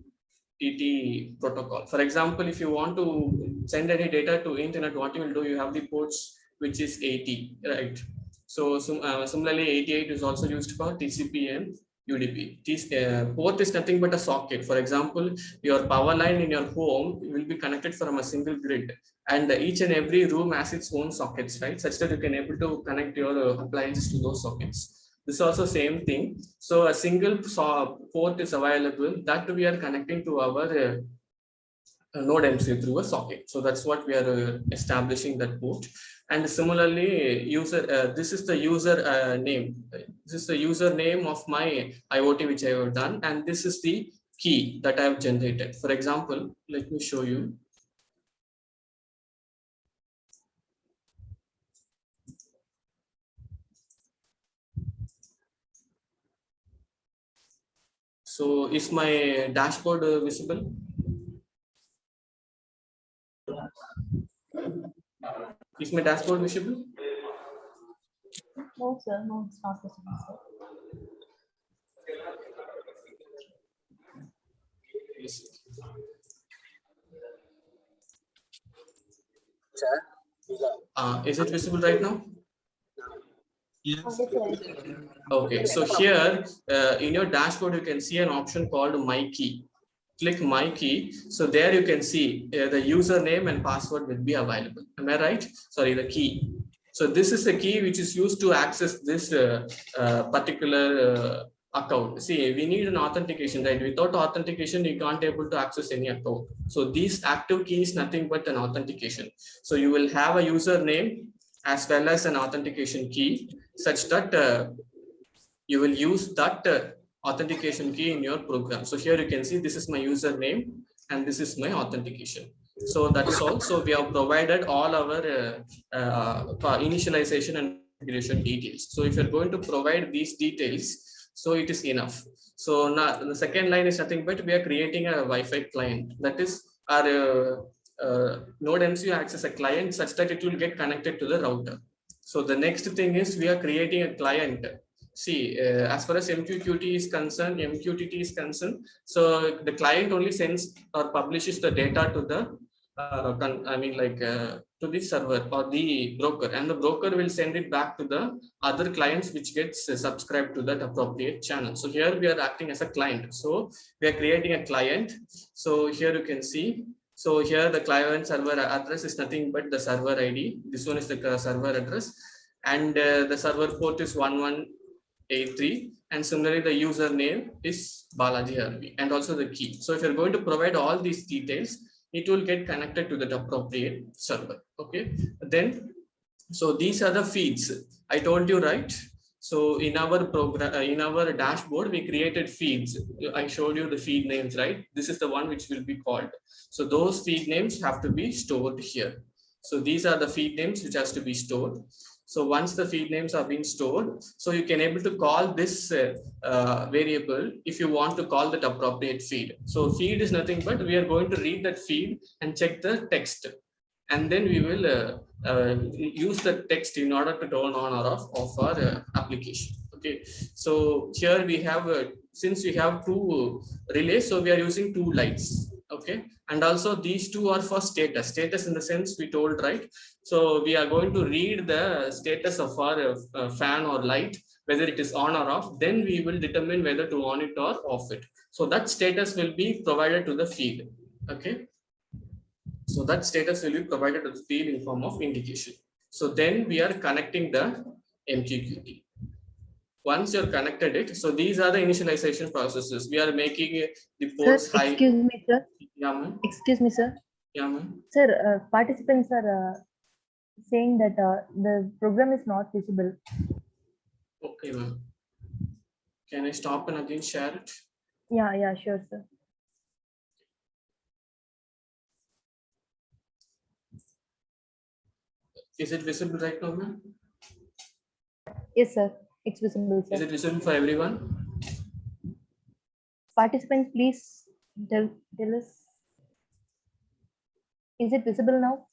protocol. For example, if you want to send any data to internet, what you will do, you have the ports which is 80, right? So similarly, 88 is also used for TCP and UDP. Port is nothing but a socket. For example, your power line in your home will be connected from a single grid, and each and every room has its own sockets, right? Such that you can able to connect your appliances to those sockets. This is also same thing. So a single port is available that we are connecting to our Node MCU through a socket. So that's what we are establishing that port. And similarly, this is the user name. This is the username of my IoT which I have done, and this is the key that I have generated. For example, let me show you. So is my dashboard visible? Is my dashboard visible? No, sir. No, it's not possible, sir. Yes. Is it visible right now? Okay, so here in your dashboard, you can see an option called My Key. click my key. So there you can see the username and password will be available. Am I right? Sorry, the key. So this is the key which is used to access this particular account. See, we need an authentication, right? Without authentication, you can't able to access any account. So this active key is nothing but an authentication. So you will have a username as well as an authentication key, such that you will use that authentication key in your program. So here you can see this is my username and this is my authentication. So that's all. So we have provided all our initialization and configuration details. So if you're going to provide these details, so it is enough. So now the second line is nothing but we are creating a Wi-Fi client. That is our Node MCU acts as a client such that it will get connected to the router. So the next thing is we are creating a client. See, as far as MQTT is concerned, so the client only sends or publishes the data to the, to the server or the broker, and the broker will send it back to the other clients which gets subscribed to that appropriate channel. So here we are acting as a client. So we are creating a client. So here you can see. So here the client server address is nothing but the server ID. This one is the server address, and the server port is 1183, and similarly the username is Balaji Harvi, and also the key. So if you're going to provide all these details, it will get connected to the appropriate server. Okay, then so these are the feeds I told you, right? So in our program, in our dashboard, we created feeds. I showed you the feed names, right? This is the one which will be called. So those feed names have to be stored here. So these are the feed names which has to be stored. So once the feed names are being stored, so you can able to call this variable if you want to call that appropriate feed. So feed is nothing but we are going to read that feed and check the text, and then we will use the text in order to turn on or off of our application. Okay, so here we have since we have two relays, so we are using two lights. Okay, and also these two are for status in the sense we told, right? So we are going to read the status of our fan or light, whether it is on or off. Then we will determine whether to on it or off it. So that status will be provided to the feed. Okay, so that status will be provided to the feed in form of indication. So then we are connecting the MQTT. Once you're connected it, so these are the initialization processes. We are making the ports Sir, high. excuse me, sir. Yeah, ma'am. Excuse me, sir. Yeah, ma'am. Sir, participants are saying that the program is not visible. Okay, ma'am. Can I stop and again share it? Yeah, sure, sir. Is it visible right now, ma'am? Yes, sir. It's visible, Is sir. it visible for everyone? Participants, please tell us. Is it visible now?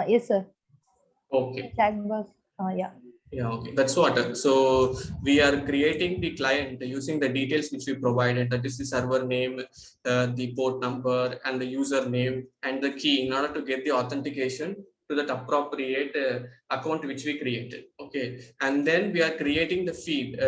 Yes, sir. Okay. Chat box. Yeah. Yeah, okay. That's what. So we are creating the client using the details which we provided. That is the server name, the port number, and the username and the key in order to get the authentication to that appropriate account which we created. Okay, and then we are creating the feed.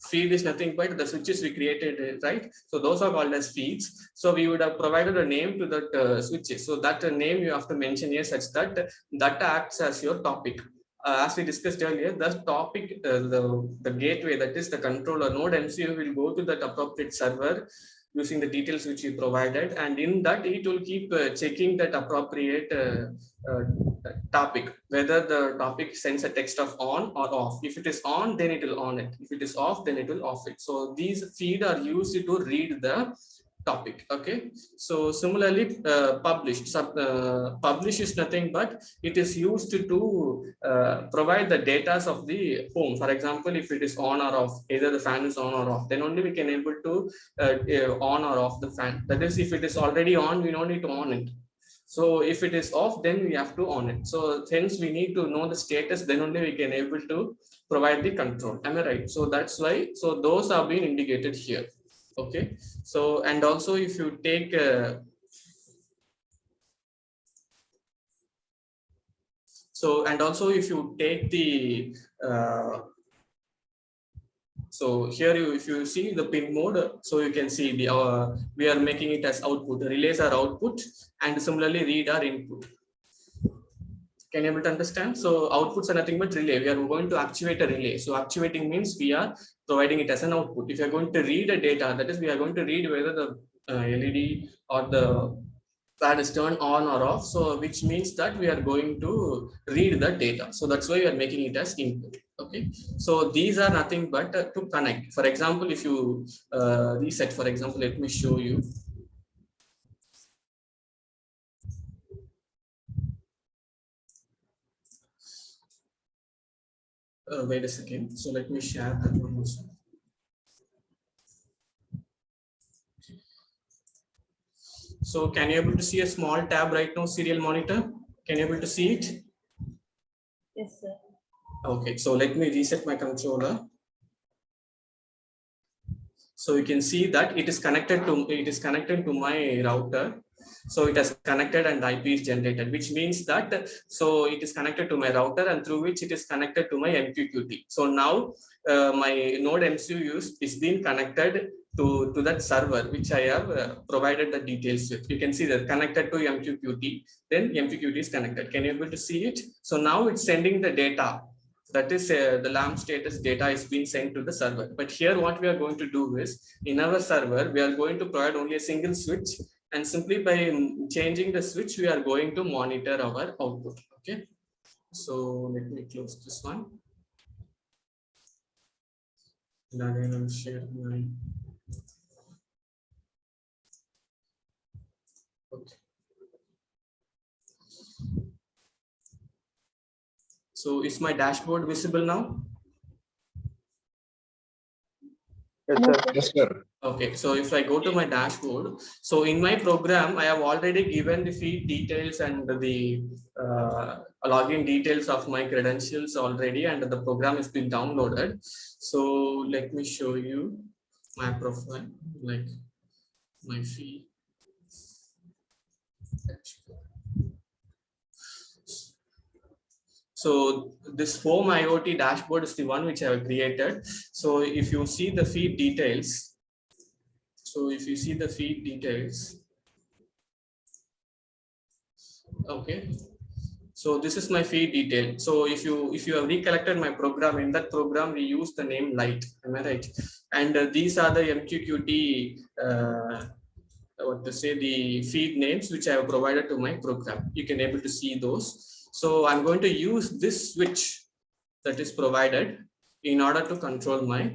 Feed is nothing but the switches we created, right? So those are called as feeds. So we would have provided a name to that switches. So that name you have to mention here such that that acts as your topic. As we discussed earlier, the topic, the gateway, that is the controller node MCU, will go to that appropriate server using the details which we provided, and in that it will keep checking that appropriate topic, whether the topic sends a text of on or off. If it is on, then it will on it. If it is off, then it will off it. So these feed are used to read the topic. Okay, so similarly publish is nothing but it is used to provide the data of the home. For example, if it is on or off, either the fan is on or off, then only we can able to on or off the fan. That is, if it is already on, we don't need to on it. So if it is off, then we have to on it. So hence we need to know the status, then only we can able to provide the control. Am I right? So that's why, so those are being indicated here. Okay, so and also if you take so and also if you take the So here, if you see the pin mode, so you can see we are making it as output. The relays are output, and similarly read are input. Can you able to understand? So outputs are nothing but relay. We are going to actuate a relay. So actuating means we are providing it as an output. If you are going to read a data, that is, we are going to read whether the LED or the fan is turned on or off. So which means that we are going to read the data. So that's why we are making it as input. Okay. So these are nothing but to connect. For example, if you reset, for example, let me show you. Wait a second. So let me share that one also. So can you able to see a small tab right now, serial monitor? Can you able to see it? Yes, sir. Okay, so let me reset my controller. So you can see that it is connected to my router. So it has connected and IP is generated, which means that so it is connected to my router and through which it is connected to my MQTT. So now my node MCU is being connected to that server, which I have provided the details with. You can see that connected to MQTT, then MQTT is connected. Can you able to see it? So now it's sending the data. That is the LAMP status data is being sent to the server. But here what we are going to do is in our server, we are going to provide only a single switch, and simply by changing the switch, we are going to monitor our output. Okay. So let me close this one. And again, I'll share my. Okay. So is my dashboard visible now? Yes, sir. Yes, sir. Okay, so if I go to my dashboard, so in my program, I have already given the feed details and the login details of my credentials already, and the program has been downloaded. So let me show you my profile, like my feed. So this home IoT dashboard is the one which I have created. So if you see the feed details, okay. So this is my feed detail. So if you have recollected my program, in that program we use the name light, am I right? And these are the MQTT what to say, the feed names which I have provided to my program. You can able to see those. So I'm going to use this switch that is provided in order to control my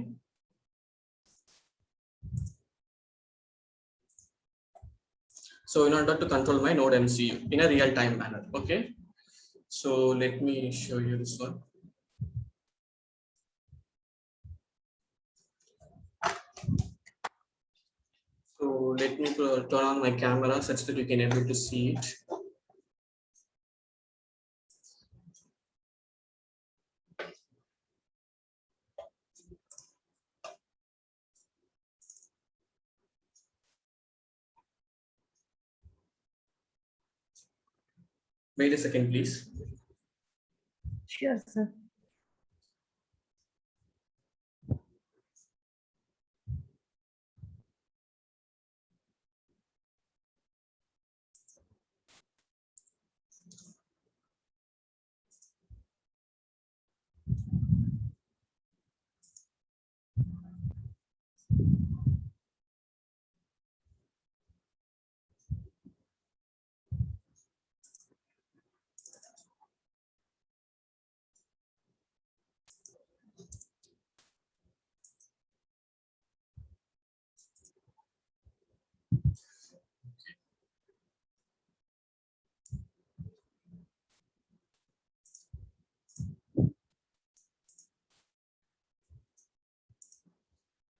node MCU in a real-time manner. Okay. So let me show you this one. So let me turn on my camera such that you can able to see it. Wait a second, please. Sure, sir.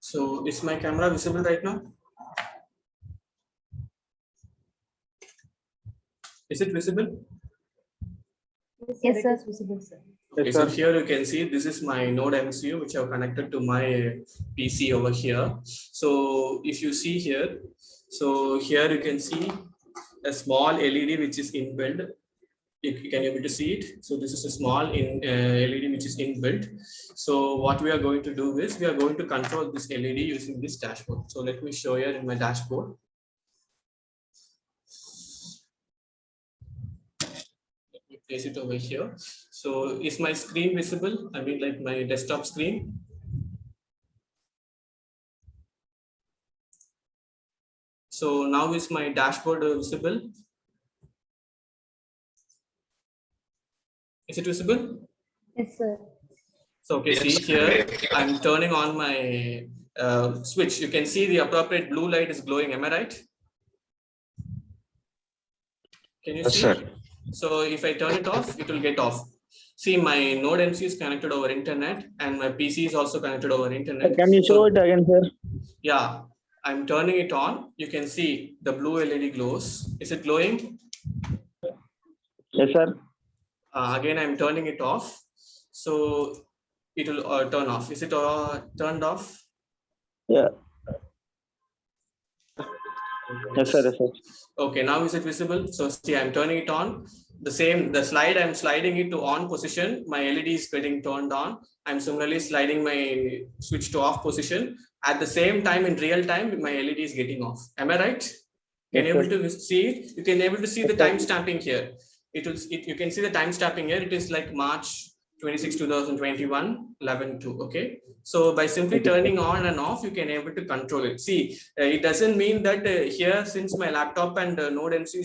So is my camera visible right now? Is it visible? Yes, sir. It is visible, sir. Okay, Yes, so sir. here you can see this is my node MCU which I've connected to my PC over here. So if you see here, so here you can see a small LED which is inbuilt you can able to see it. So this is a small LED which is inbuilt. So what we are going to do is we are going to control this LED using this dashboard. So let me show you in my dashboard. Let me place it over here. So is my screen visible? I mean, like my desktop screen. So now is my dashboard visible? Is it visible? Yes, sir. So okay, see here, I'm turning on my switch. You can see the appropriate blue light is glowing. Am I right? Can you see? Sir. So if I turn it off, it will get off. See, my Node MC is connected over internet and my PC is also connected over internet. Can you show it again, sir? Yeah, I'm turning it on. You can see the blue LED glows. Is it glowing? Yes, sir. Again, I'm turning it off. So it will turn off. Is it turned off? Yeah. Yes, sir. Yes, sir. Okay, now is it visible? So see, I'm turning it on. The slide, I'm sliding it to on position. My LED is getting turned on. I'm similarly sliding my switch to off position. At the same time, in real time, my LED is getting off. Am I right? Can you able to see it? You can able to see the time stamping here. You can see the time stamping here. It is like March 26, 2021, 11/2. Okay. So by simply turning on and off, you can able to control it. See, it doesn't mean that here, since my laptop and Node MC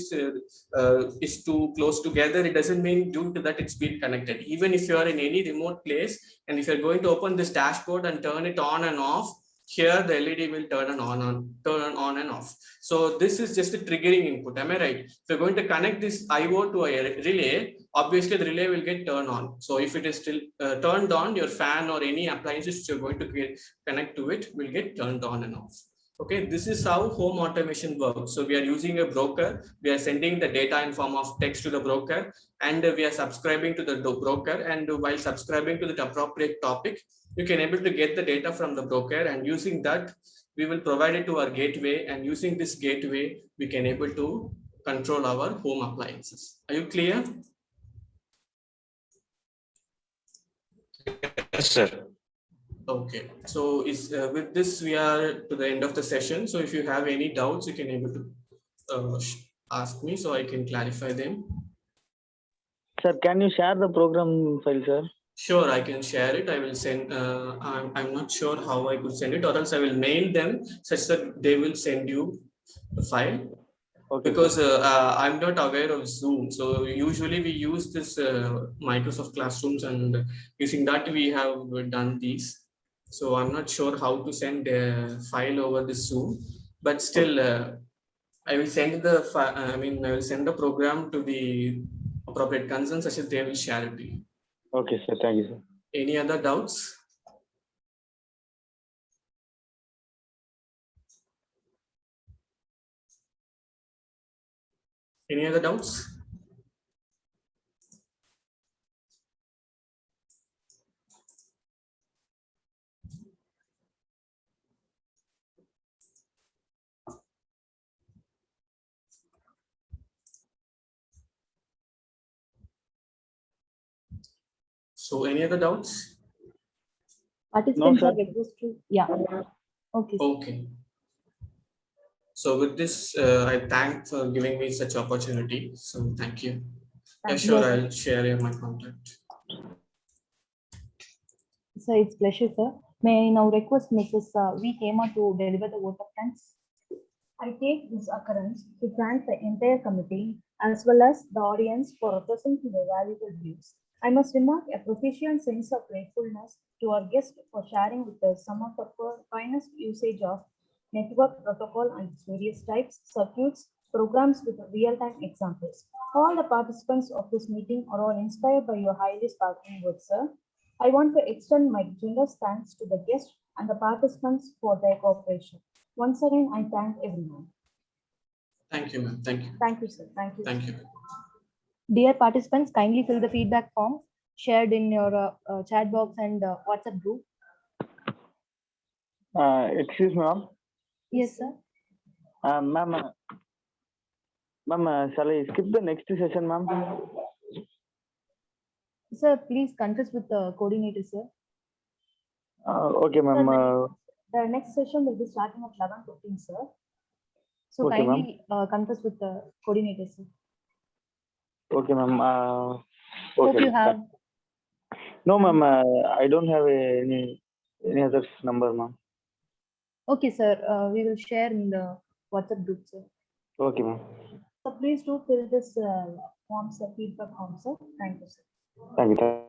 is too close together, it doesn't mean due to that it's been connected. Even if you are in any remote place and if you're going to open this dashboard and turn it on and off, here the LED will turn on and off. So this is just a triggering input. Am I right? If you're going to connect this IO to a relay, obviously the relay will get turned on. So if it is still turned on, your fan or any appliances you're going to connect to it will get turned on and off. Okay, this is how home automation works. So we are using a broker. We are sending the data in form of text to the broker, and we are subscribing to the broker. And while subscribing to the appropriate topic, you can able to get the data from the broker, and using that, we will provide it to our gateway. And using this gateway, we can able to control our home appliances. Are you clear? Yes, sir. Okay, so with this we are to the end of the session. So if you have any doubts, you can able to ask me so I can clarify them. Sir, can you share the program file, sir? Sure, I can share it. I will send. I'm not sure how I could send it, or else I will mail them such that they will send you the file. Okay. Because I'm not aware of Zoom, so usually we use this Microsoft Classrooms, and using that we have done these. So I'm not sure how to send a file over the Zoom, but still I will send the I will send the program to the appropriate concerns, such as they will share it to you. Okay, sir. Thank you, sir. Any other doubts? Any other doubts? So any other doubts? Participants sir. are requested to, yeah. Okay. Okay. So with this, I thank for giving me such opportunity. So thank you. Yeah, sure, I'll share my contact. So it's pleasure, sir. May I now request Mrs. V. Hema to deliver the vote of thanks? I take this occurrence to thank the entire committee as well as the audience for representing their valuable views. I must remark a proficient sense of gratefulness to our guests for sharing with us some of the finest usage of network protocol and its various types, circuits, programs with real-time examples. All the participants of this meeting are all inspired by your highly sparkling words, sir. I want to extend my generous thanks to the guests and the participants for their cooperation. Once again, I thank everyone. Thank you, ma'am. Thank you. Thank you, sir. Thank you. Thank you. Dear participants, kindly fill the feedback form shared in your chat box and WhatsApp group. Excuse me, ma'am. Yes, sir. Ma'am, shall I skip the next session, ma'am? Sir, please confess with the coordinator, sir. Okay, ma'am. The next session will be starting at 11:15, sir. So Okay, ma'am. kindly confess with the coordinator, sir. Okay, ma'am. Hope Okay. you have. No, ma'am. I don't have any other number, ma'am. Okay, sir. We will share in the WhatsApp group, sir. Okay, ma'am. So please do fill this form, sir, feedback form, sir. Thank you, sir. Thank you.